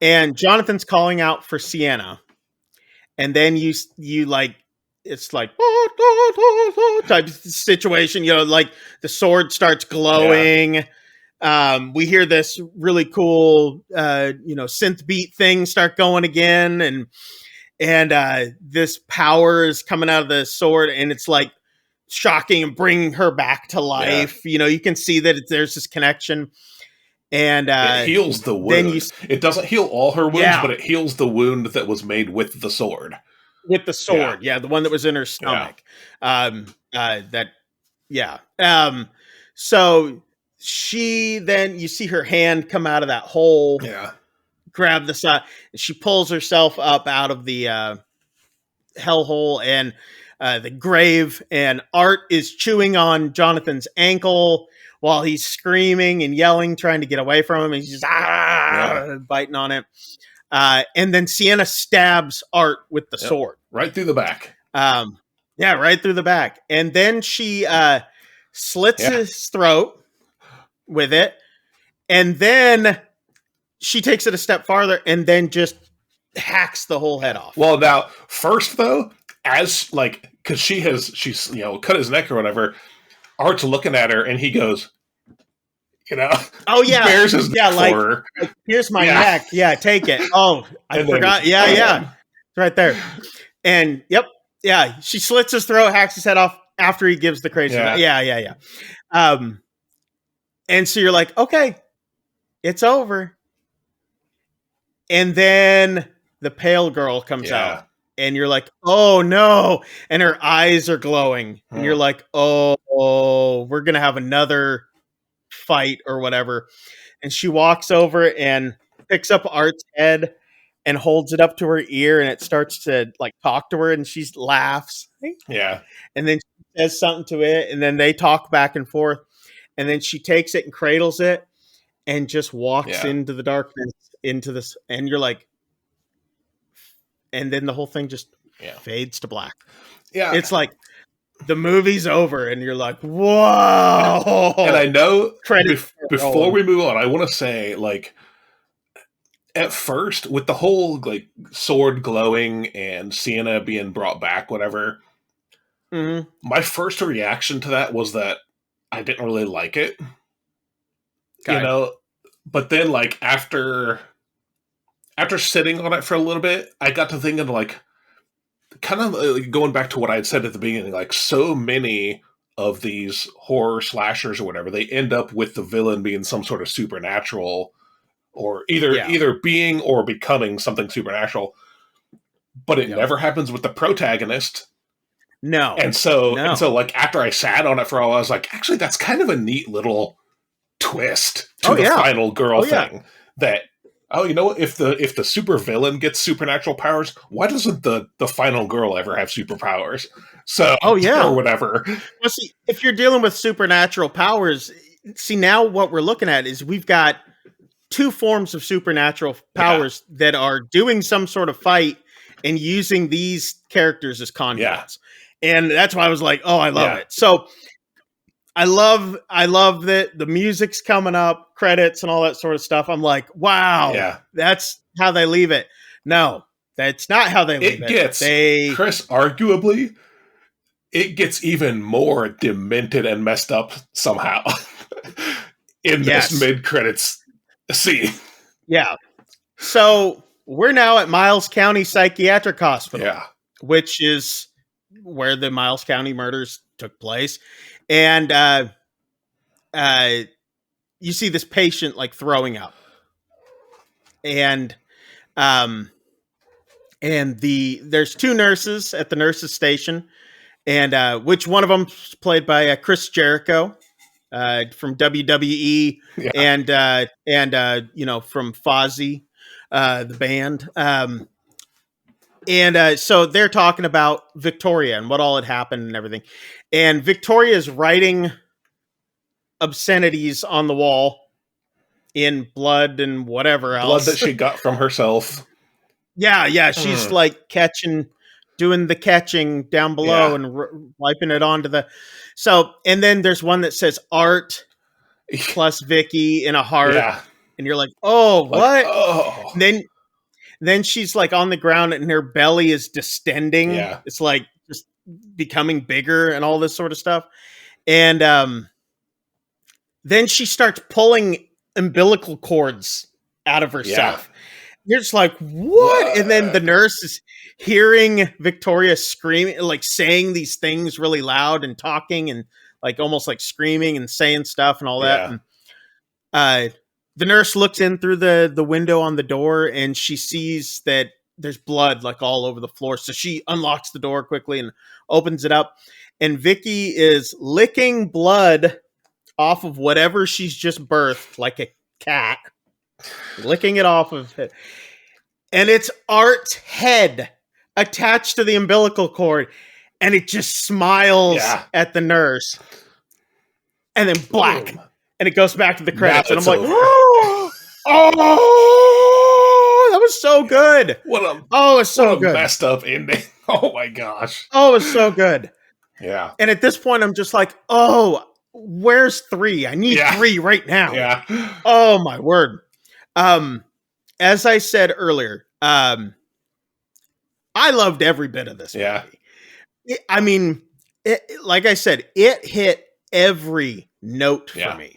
and Jonathan's calling out for Sienna. And then you like, it's like type of situation, like the sword starts glowing. We hear this really cool synth beat thing start going again, and this power is coming out of the sword, and it's like shocking and bringing her back to life. You can see that there's this connection, and it heals the wound. It doesn't heal all her wounds, but it heals the wound that was made with the sword. With the sword, the one that was in her stomach. So she, then you see her hand come out of that hole, grab the side, she pulls herself up out of the hellhole and the grave, and Art is chewing on Jonathan's ankle while he's screaming and yelling, trying to get away from him. He's just biting on it. And then Sienna stabs Art with the sword. Right through the back. Right through the back. And then she slits his throat with it. And then she takes it a step farther and then just hacks the whole head off. Well, now, first though, as like, because she's cut his neck or whatever, Art's looking at her and he goes, oh yeah, bears his neck like, for her. Like, here's my neck. Yeah, take it. Oh, I forgot. It's right there. And she slits his throat, hacks his head off after he gives the crazy. Yeah. And so you're like, okay, it's over. And then the pale girl comes out, and you're like, oh no. And her eyes are glowing. And you're like, oh, we're going to have another fight or whatever. And she walks over and picks up Art's head and holds it up to her ear, and it starts to like talk to her, and she laughs. Yeah. And then she says something to it, and then they talk back and forth. And then she takes it and cradles it and just walks into the darkness, into this, and you're like, and then the whole thing just fades to black. Yeah. It's like the movie's over, and you're like, whoa. And I know, before we move on, I want to say, like, at first, with the whole like sword glowing and Sienna being brought back, whatever, my first reaction to that was that I didn't really like it. Okay. But then like after sitting on it for a little bit, I got to thinking, like, kind of going back to what I had said at the beginning, like, so many of these horror slashers or whatever, they end up with the villain being some sort of supernatural, or either being or becoming something supernatural. But it never happens with the protagonist. No. And so like after I sat on it for a while, I was like, actually, that's kind of a neat little twist to the final girl thing. That, if the super villain gets supernatural powers, why doesn't the final girl ever have superpowers? So or whatever. Well, see, if you're dealing with supernatural powers, now what we're looking at is we've got two forms of supernatural powers that are doing some sort of fight and using these characters as conduits. And that's why I was like, oh, I love it. So I love that the music's coming up, credits and all that sort of stuff. I'm like, wow, that's how they leave it. No, that's not how they leave it. Chris, arguably, it gets even more demented and messed up somehow in this mid-credits scene. Yeah. So we're now at Miles County Psychiatric Hospital, which is where the Miles County murders took place. And you see this patient like throwing up. And there's two nurses at the nurses station, and which one of them is played by Chris Jericho from WWE and from Fozzy, the band. So they're talking about Victoria and what all had happened and everything. And Victoria is writing obscenities on the wall in blood and whatever else. Blood that she got from herself. Yeah. She's like doing the catching down below and wiping it onto the. So, and then there's one that says Art plus Vicky in a heart, and you're like, oh, what? And then she's like on the ground, and her belly is distending. Yeah. It's like just becoming bigger and all this sort of stuff. And then she starts pulling umbilical cords out of herself. You're just like, what? And then the nurse is hearing Victoria screaming, like saying these things really loud and talking and like almost like screaming and saying stuff and all that. And the nurse looks in through the window on the door, and she sees that there's blood like all over the floor. So she unlocks the door quickly and opens it up. And Vicky is licking blood off of whatever she's just birthed, like a cat, licking it off of it. And it's Art's head attached to the umbilical cord, and it just smiles at the nurse. And then black. Boom. And it goes back to the credits. And I'm like, oh, that was so good. It's so good. Messed up ending. Oh my gosh. Oh, it's so good. Yeah. And at this point, I'm just like, oh, where's 3? I need 3 right now. Yeah. Oh my word. As I said earlier, I loved every bit of this movie. Like I said, it hit every note for me.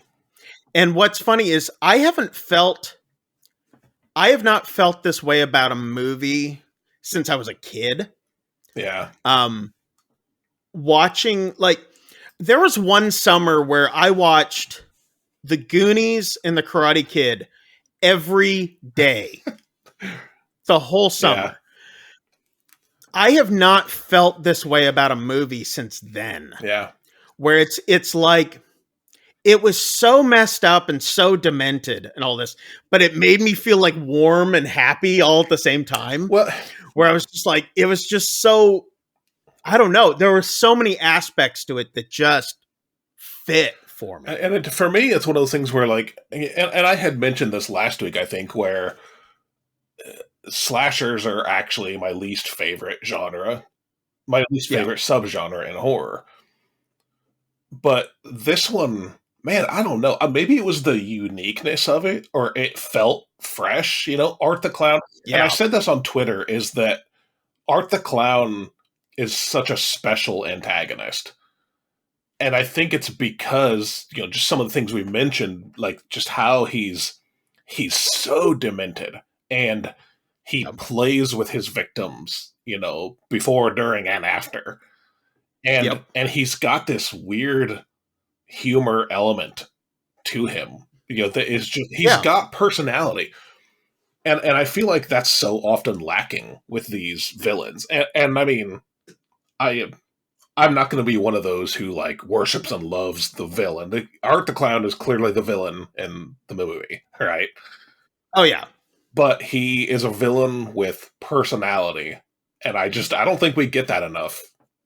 And what's funny is I have not felt this way about a movie since I was a kid. Yeah. Watching, like, there was one summer where I watched The Goonies and The Karate Kid every day. The whole summer. Yeah. I have not felt this way about a movie since then. Yeah. Where it's like, it was so messed up and so demented and all this, but it made me feel like warm and happy all at the same time. Well, where I was just like, it was just so, I don't know. There were so many aspects to it that just fit for me. And for me, it's one of those things where like, and I had mentioned this last week, I think, where slashers are actually my least favorite genre, my least favorite subgenre in horror. But this one, man, I don't know. Maybe it was the uniqueness of it, or it felt fresh, Art the Clown. Yeah. And I said this on Twitter, is that Art the Clown is such a special antagonist. And I think it's because, just some of the things we mentioned, like just how he's so demented, and he plays with his victims, before, during, and after. And he's got this weird humor element to him. That is just, he's got personality. And I feel like that's so often lacking with these villains. And I mean, I'm not going to be one of those who like worships and loves the villain. Art the Clown is clearly the villain in the movie, right? Oh yeah. But he is a villain with personality. And I don't think we get that enough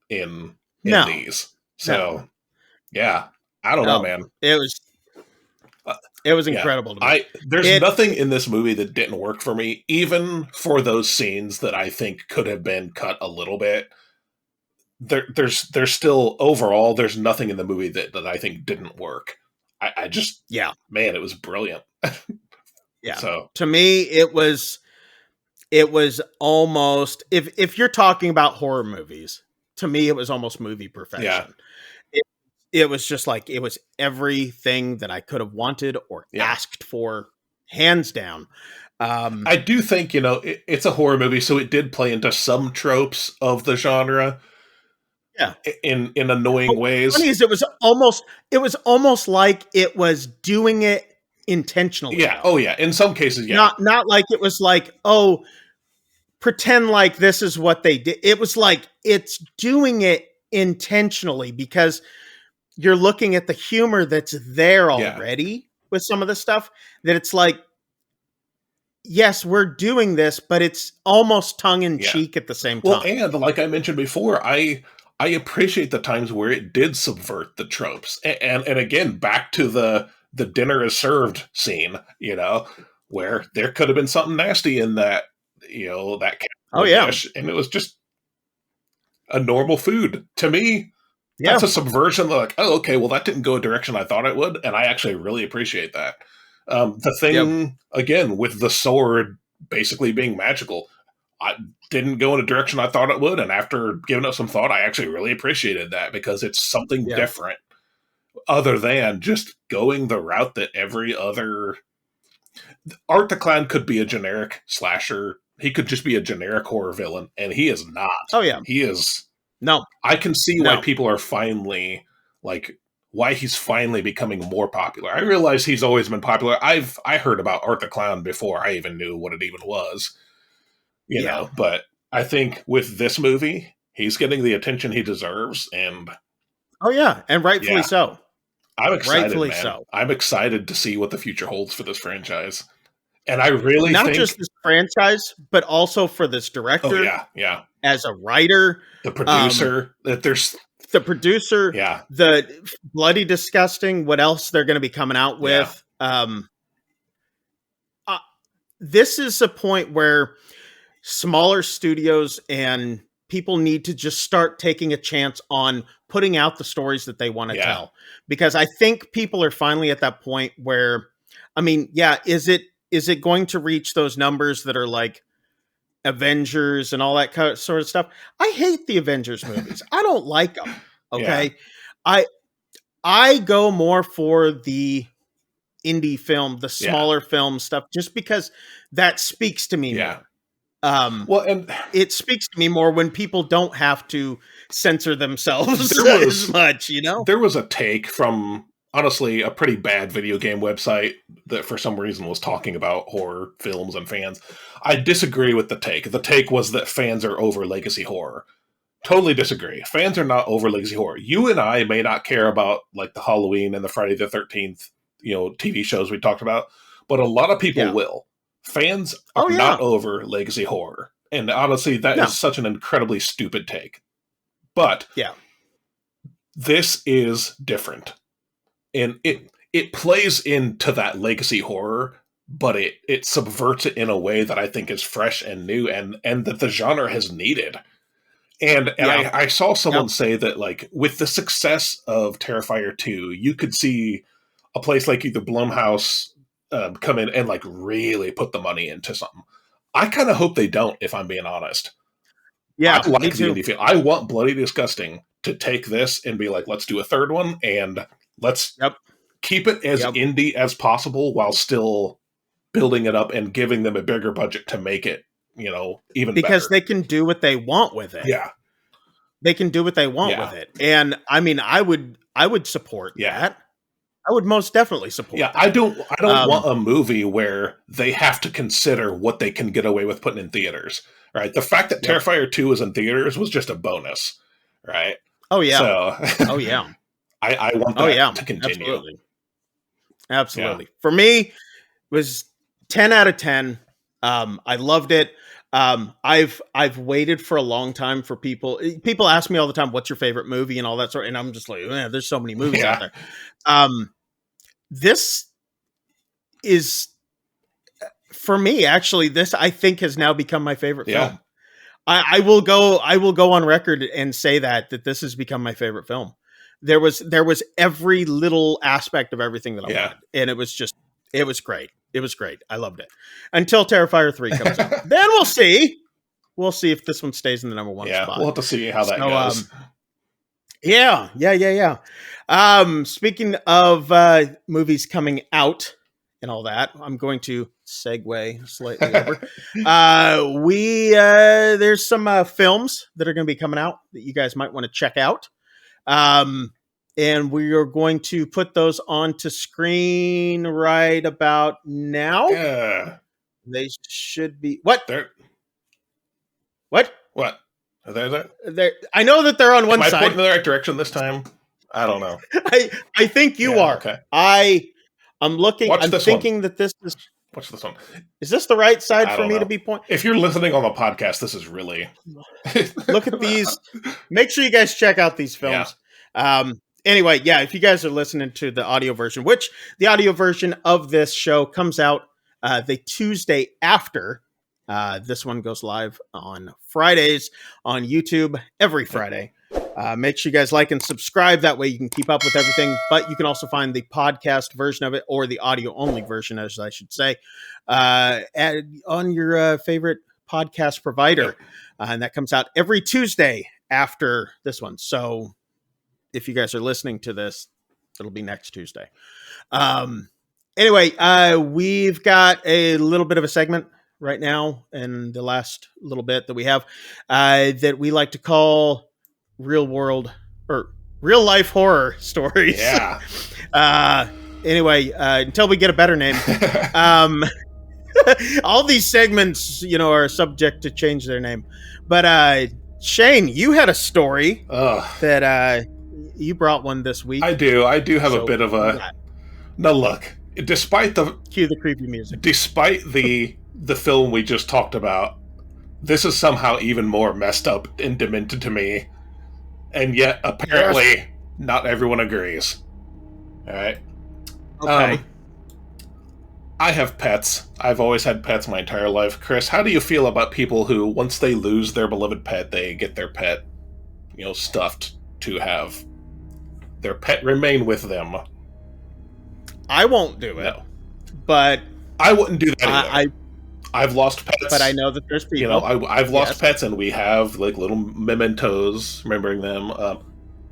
in these. So yeah, I don't know, man. It was incredible to me. There's nothing in this movie that didn't work for me, even for those scenes that I think could have been cut a little bit. There's still, overall, there's nothing in the movie that I think didn't work. I just, man, it was brilliant. Yeah. So to me, it was almost, if you're talking about horror movies, to me, it was almost movie perfection. Yeah. It was just like, it was everything that I could have wanted or asked for, hands down. I do think, it's a horror movie, so it did play into some tropes of the genre. Yeah. In annoying ways. The funny is, it was almost like it was doing it intentionally. Yeah. Oh yeah. In some cases, yeah. Not like it was like, oh, pretend like this is what they did. It was like, it's doing it intentionally because you're looking at the humor that's there already with some of the stuff, that it's like, yes, we're doing this, but it's almost tongue in cheek at the same time. Well, and like I mentioned before, I appreciate the times where it did subvert the tropes. And again, back to the dinner is served scene, where there could have been something nasty in that that Oh yeah. dish, and it was just a normal food. To me, Yeah. that's a subversion. Like, oh, okay, well, that didn't go a direction I thought it would, and I actually really appreciate that. The Yep. thing, again, with the sword basically being magical, I didn't go in a direction I thought it would, and after giving it some thought, I actually really appreciated that because it's something Yeah. different other than just going the route that every other Art the Clown could be a generic slasher. He could just be a generic horror villain, and he is not. Oh yeah. He is. No. I can see why No. people are finally like why he's finally becoming more popular. I realize he's always been popular. I heard about Art the Clown before I even knew what it even was. Yeah. But I think with this movie, he's getting the attention he deserves, and Oh yeah, and rightfully yeah, so. I'm excited, Rightfully man. so. I'm excited to see what the future holds for this franchise. And I really Not think just this franchise, but also for this oh director, yeah. as a writer, The producer, that there's the producer, yeah. the Bloody Disgusting, what else they're going to be coming out with. This is a point where smaller studios and people need to just start taking a chance on putting out the stories that they want to tell. Because I think people are finally at that point where, I mean, yeah, is it going to reach those numbers that are like Avengers and all that sort of stuff? I hate the Avengers movies. I don't like them. Okay. Yeah. I go more for the indie film, the smaller film stuff, just because that speaks to me more. Well, and it speaks to me more when people don't have to censor themselves as much, There was a take from, honestly, a pretty bad video game website that for some reason was talking about horror films and fans. I disagree with the take. The take was that fans are over legacy horror. Totally disagree. Fans are not over legacy horror. You and I may not care about like the Halloween and the Friday the 13th, TV shows we talked about, but a lot of people will. Fans are not over legacy horror. And honestly, that is such an incredibly stupid take. But this is different. And it plays into that legacy horror, but it subverts it in a way that I think is fresh and new and that the genre has needed. And I saw someone say that, like, with the success of Terrifier 2, you could see a place like either Blumhouse come in and, like, really put the money into something. I kind of hope they don't, if I'm being honest. Yeah, I like me the too. indie film. I want Bloody Disgusting to take this and be like, let's do a third one, and let's keep it as indie as possible while still building it up and giving them a bigger budget to make it, even because better. They can do what they want with it. Yeah. They can do what they want with it. And I mean, I would support that. I would most definitely support that. I don't want a movie where they have to consider what they can get away with putting in theaters. Right. The fact that Terrifier 2 was in theaters was just a bonus. Right. Oh yeah. So oh yeah. I want that to continue. Absolutely. For me, it was 10 out of 10. I loved it. I've waited for a long time for people. People ask me all the time, "What's your favorite movie?" and all that sort. And I'm just like, there's so many movies out there. This is, for me, actually, this I think has now become my favorite film. I will go on record and say that this has become my favorite film. There was every little aspect of everything that I wanted, and it was great. It was great. I loved it until Terrifier 3 comes out. Then we'll see. We'll see if this one stays in the number one spot. We'll have to see how that goes. Yeah. Speaking of movies coming out and all that, I'm going to segue slightly over. There's some films that are going to be coming out that you guys might want to check out. And we are going to put those onto screen right about now. Yeah. They should be what? What? What? Are they there? I know that they're on one side. Am I pointing in the right direction this time? I don't know. I think you are. Okay. I'm looking. I'm thinking that this is. Watch this one. Is this the right side for me to be pointing? If you're listening on the podcast, this is really. Look at these. Make sure you guys check out these films. Anyway, if you guys are listening to the audio version, which the audio version of this show comes out the Tuesday after This one goes live on Fridays on YouTube every Friday. Make sure you guys like and subscribe. That way you can keep up with everything. But you can also find the podcast version of it, or the audio-only version, as I should say, on your favorite podcast provider. And that comes out every Tuesday after this one. So if you guys are listening to this, it'll be next Tuesday. Anyway, we've got a little bit of a segment right now, and the last little bit that we have that we like to call real life horror stories. Yeah. Anyway, until we get a better name, all these segments, are subject to change their name. But Shane, you had a story that you brought one this week. I do have a bit of a. Now look, despite the cue the creepy music, despite the film we just talked about, this is somehow even more messed up and demented to me, and yet apparently not everyone agrees. All right. Okay. I have pets. I've always had pets my entire life. Chris, how do you feel about people who, once they lose their beloved pet, they get their pet, stuffed to have their pet remain with them? I won't do it, but I wouldn't do that either. I've lost pets, but I know that there's people. I've lost pets, and we have like little mementos remembering them.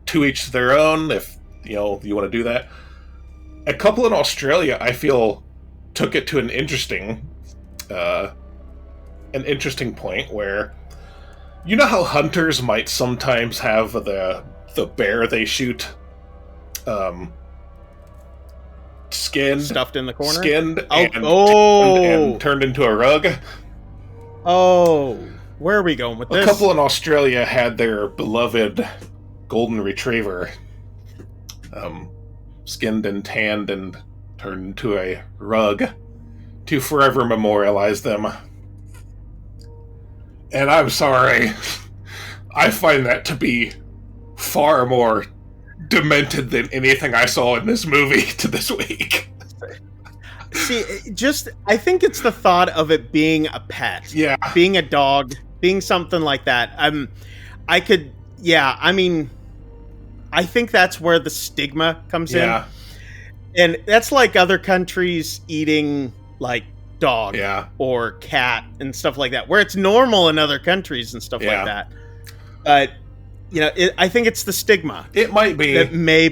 To each their own. If you want to do that. A couple in Australia, I feel, took it to an interesting point where, how hunters might sometimes have the bear they shoot stuffed in the corner, and turned into a rug. Oh, where are we going with this? A couple in Australia had their beloved golden retriever skinned and tanned and turned into a rug to forever memorialize them. And I'm sorry, I find that to be far more demented than anything I saw in this movie to this week. See, I think it's the thought of it being a pet. Yeah. Being a dog, being something like that. I think that's where the stigma comes in. And that's like other countries eating like dog or cat and stuff like that, where it's normal in other countries and stuff like that. But I think it's the stigma. It might be. That may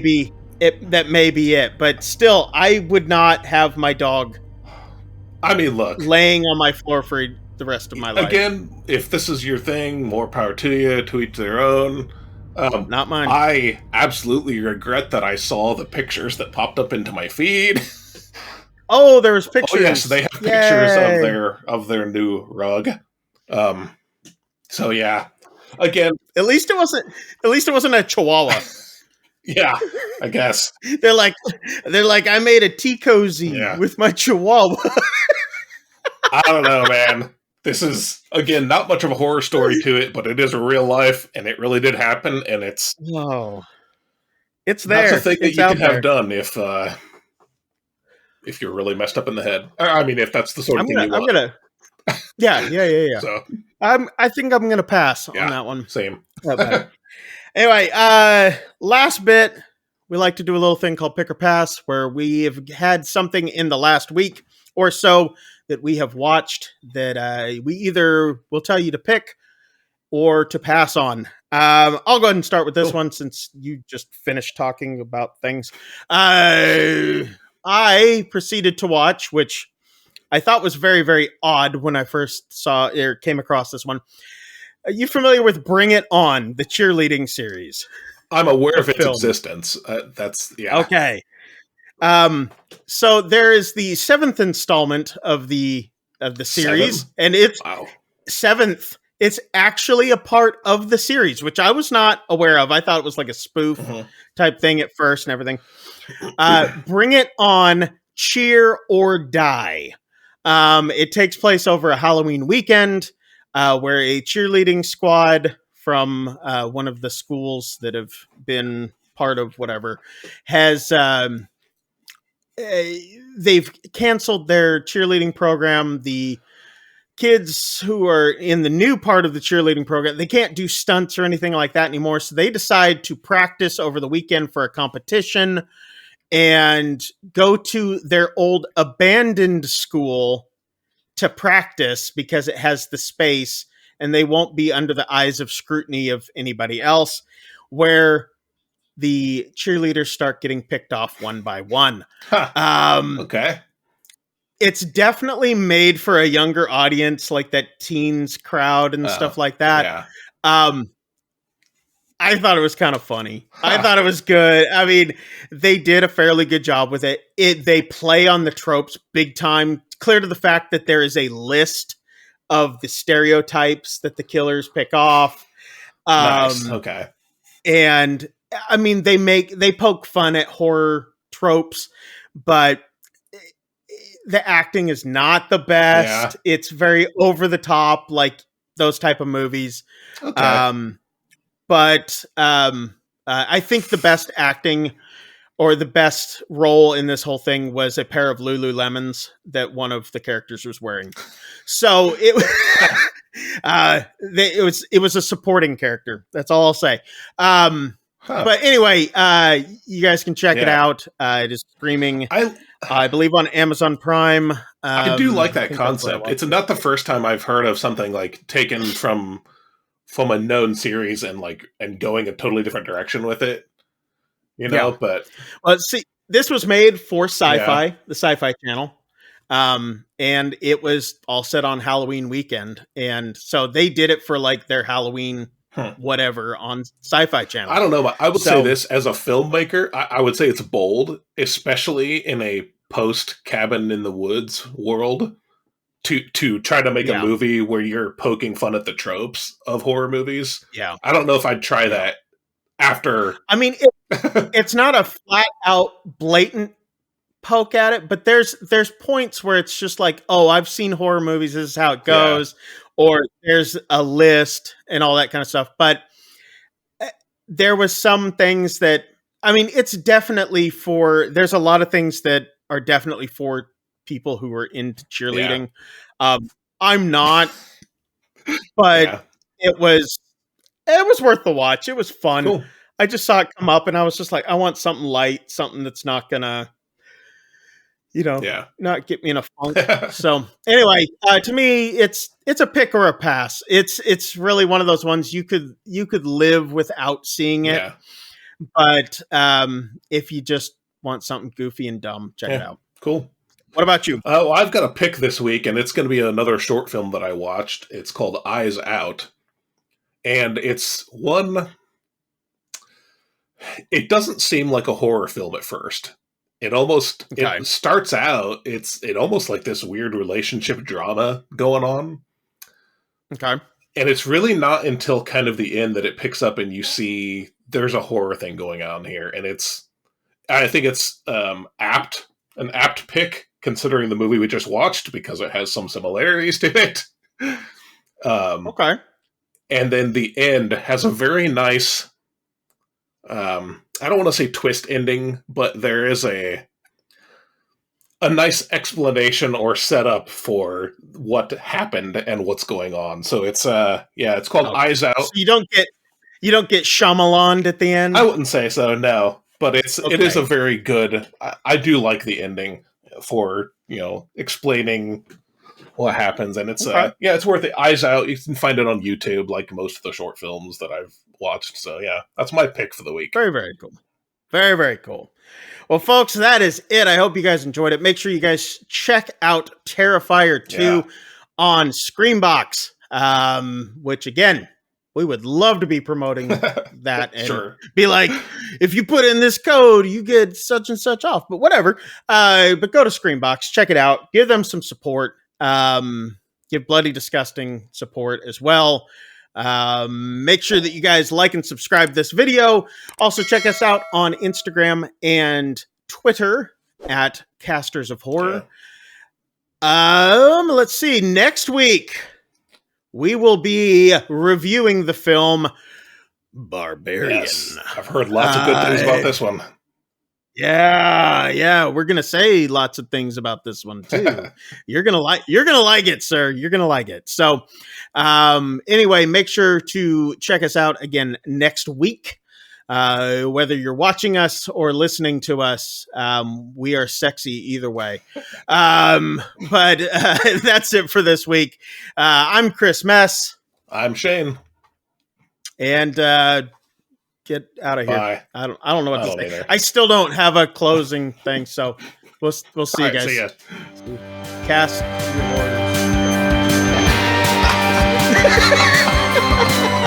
be it. But still, I would not have my dog. I mean, look, laying on my floor for the rest of my life. Again, if this is your thing, more power to you. To each their own. Not mine. I absolutely regret that I saw the pictures that popped up into my feed. Oh, there was pictures. Oh yes, they have pictures of their new rug. So yeah. Again, at least it wasn't a Chihuahua. Yeah, I guess. They're like I made a tea cozy with my Chihuahua. I don't know, man. This is, again, not much of a horror story to it, but it is a real life, and it really did happen, and it's... Whoa. It's there. That's a thing that you can have done if you're really messed up in the head. I mean, if that's the sort of thing you want. Yeah. So, I think I'm going to pass on that one. Same. Anyway, last bit, we like to do a little thing called Pick or Pass, where we have had something in the last week or so that we have watched that we either will tell you to pick or to pass on. I'll go ahead and start with this one since you just finished talking about things. I proceeded to watch, which I thought was very, very odd when I first came across this one. Are you familiar with Bring It On, the cheerleading series? I'm aware of its existence. Okay. So there is the 7th installment of the series, and it's seventh. It's actually a part of the series, which I was not aware of. I thought it was like a spoof type thing at first and everything. Bring It On, Cheer or Die. It takes place over a Halloween weekend where a cheerleading squad from one of the schools that have been part of whatever has they've canceled their cheerleading program. The kids who are in the new part of the cheerleading program, they can't do stunts or anything like that anymore. So they decide to practice over the weekend for a competition and go to their old abandoned school to practice because it has the space and they won't be under the eyes of scrutiny of anybody else, where the cheerleaders start getting picked off one by one. Okay. It's definitely made for a younger audience, like that teens crowd and stuff like that. Yeah. I thought it was kind of funny. I thought it was good. I mean, they did a fairly good job with it. They play on the tropes big time, clear to the fact that there is a list of the stereotypes that the killers pick off. Nice. Okay. And I mean, they poke fun at horror tropes, but the acting is not the best. Yeah. It's very over the top, like those type of movies. Okay. But I think the best acting or the best role in this whole thing was a pair of Lululemons that one of the characters was wearing. So it was a supporting character. That's all I'll say. But anyway, you guys can check it out. It is streaming, I believe, on Amazon Prime. I do like that concept. It's not the first time I've heard of something like taken from a known series and going a totally different direction with it, you know. Yeah. But see, this was made for Sci-Fi, the Sci-Fi Channel, and it was all set on Halloween weekend, and so they did it for like their Halloween whatever on Sci-Fi Channel. I don't know, but I would say this as a filmmaker, I would say it's bold, especially in a post Cabin in the Woods world. To try to make a movie where you're poking fun at the tropes of horror movies. Yeah. I don't know if I'd try that after. I mean, it's not a flat out blatant poke at it, but there's points where it's just like, oh, I've seen horror movies. This is how it goes. Yeah. Or there's a list and all that kind of stuff. But there was some things that, I mean, it's definitely there's a lot of things that are definitely for people who are into cheerleading. Yeah. I'm not, but it was worth the watch. It was fun. Cool. I just saw it come up and I was just like, I want something light, something that's not gonna, not get me in a funk. So anyway, to me, it's a pick or a pass. It's really one of those ones you could live without seeing it. Yeah. But if you just want something goofy and dumb, check it out. Cool. What about you? Oh, I've got a pick this week, and it's going to be another short film that I watched. It's called Eyes Out. And it's one... It doesn't seem like a horror film at first. It starts out, it almost like this weird relationship drama going on. Okay. And it's really not until kind of the end that it picks up and you see there's a horror thing going on here. And I think it's an apt pick, considering the movie we just watched, because it has some similarities to it. Okay. And then the end has a very nice, I don't want to say twist ending, but there is a nice explanation or setup for what happened and what's going on. So it's it's called Eyes Out. So you don't get Shyamalan at the end? I wouldn't say so, no. But it is a very good. I do like the ending for explaining what happens, and it's it's worth it. Eyes Out. You can find it on YouTube, like most of the short films that I've watched. So that's my pick for the week. Very, very cool. Very, very cool. Well, folks, that is it. I hope you guys enjoyed it. Make sure you guys check out Terrifier 2 on Screambox, which again, we would love to be promoting that and be like, if you put in this code, you get such and such off. But whatever. But go to Screambox, check it out, give them some support. Give Bloody Disgusting support as well. Make sure that you guys like and subscribe this video. Also, check us out on Instagram and Twitter at Casters of Horror. Let's see. Next week, we will be reviewing the film Barbarian. Yes, I've heard lots of good things about this one. Yeah, we're gonna say lots of things about this one too. You're gonna like it, sir. You're gonna like it. So, anyway, make sure to check us out again next week. Whether you're watching us or listening to us, we are sexy either way. But that's it for this week. I'm Chris Mess. I'm Shane. And get out of here. Bye. I don't know what to say. Either. I still don't have a closing thing, so we'll see you guys. See ya. Cast your orders.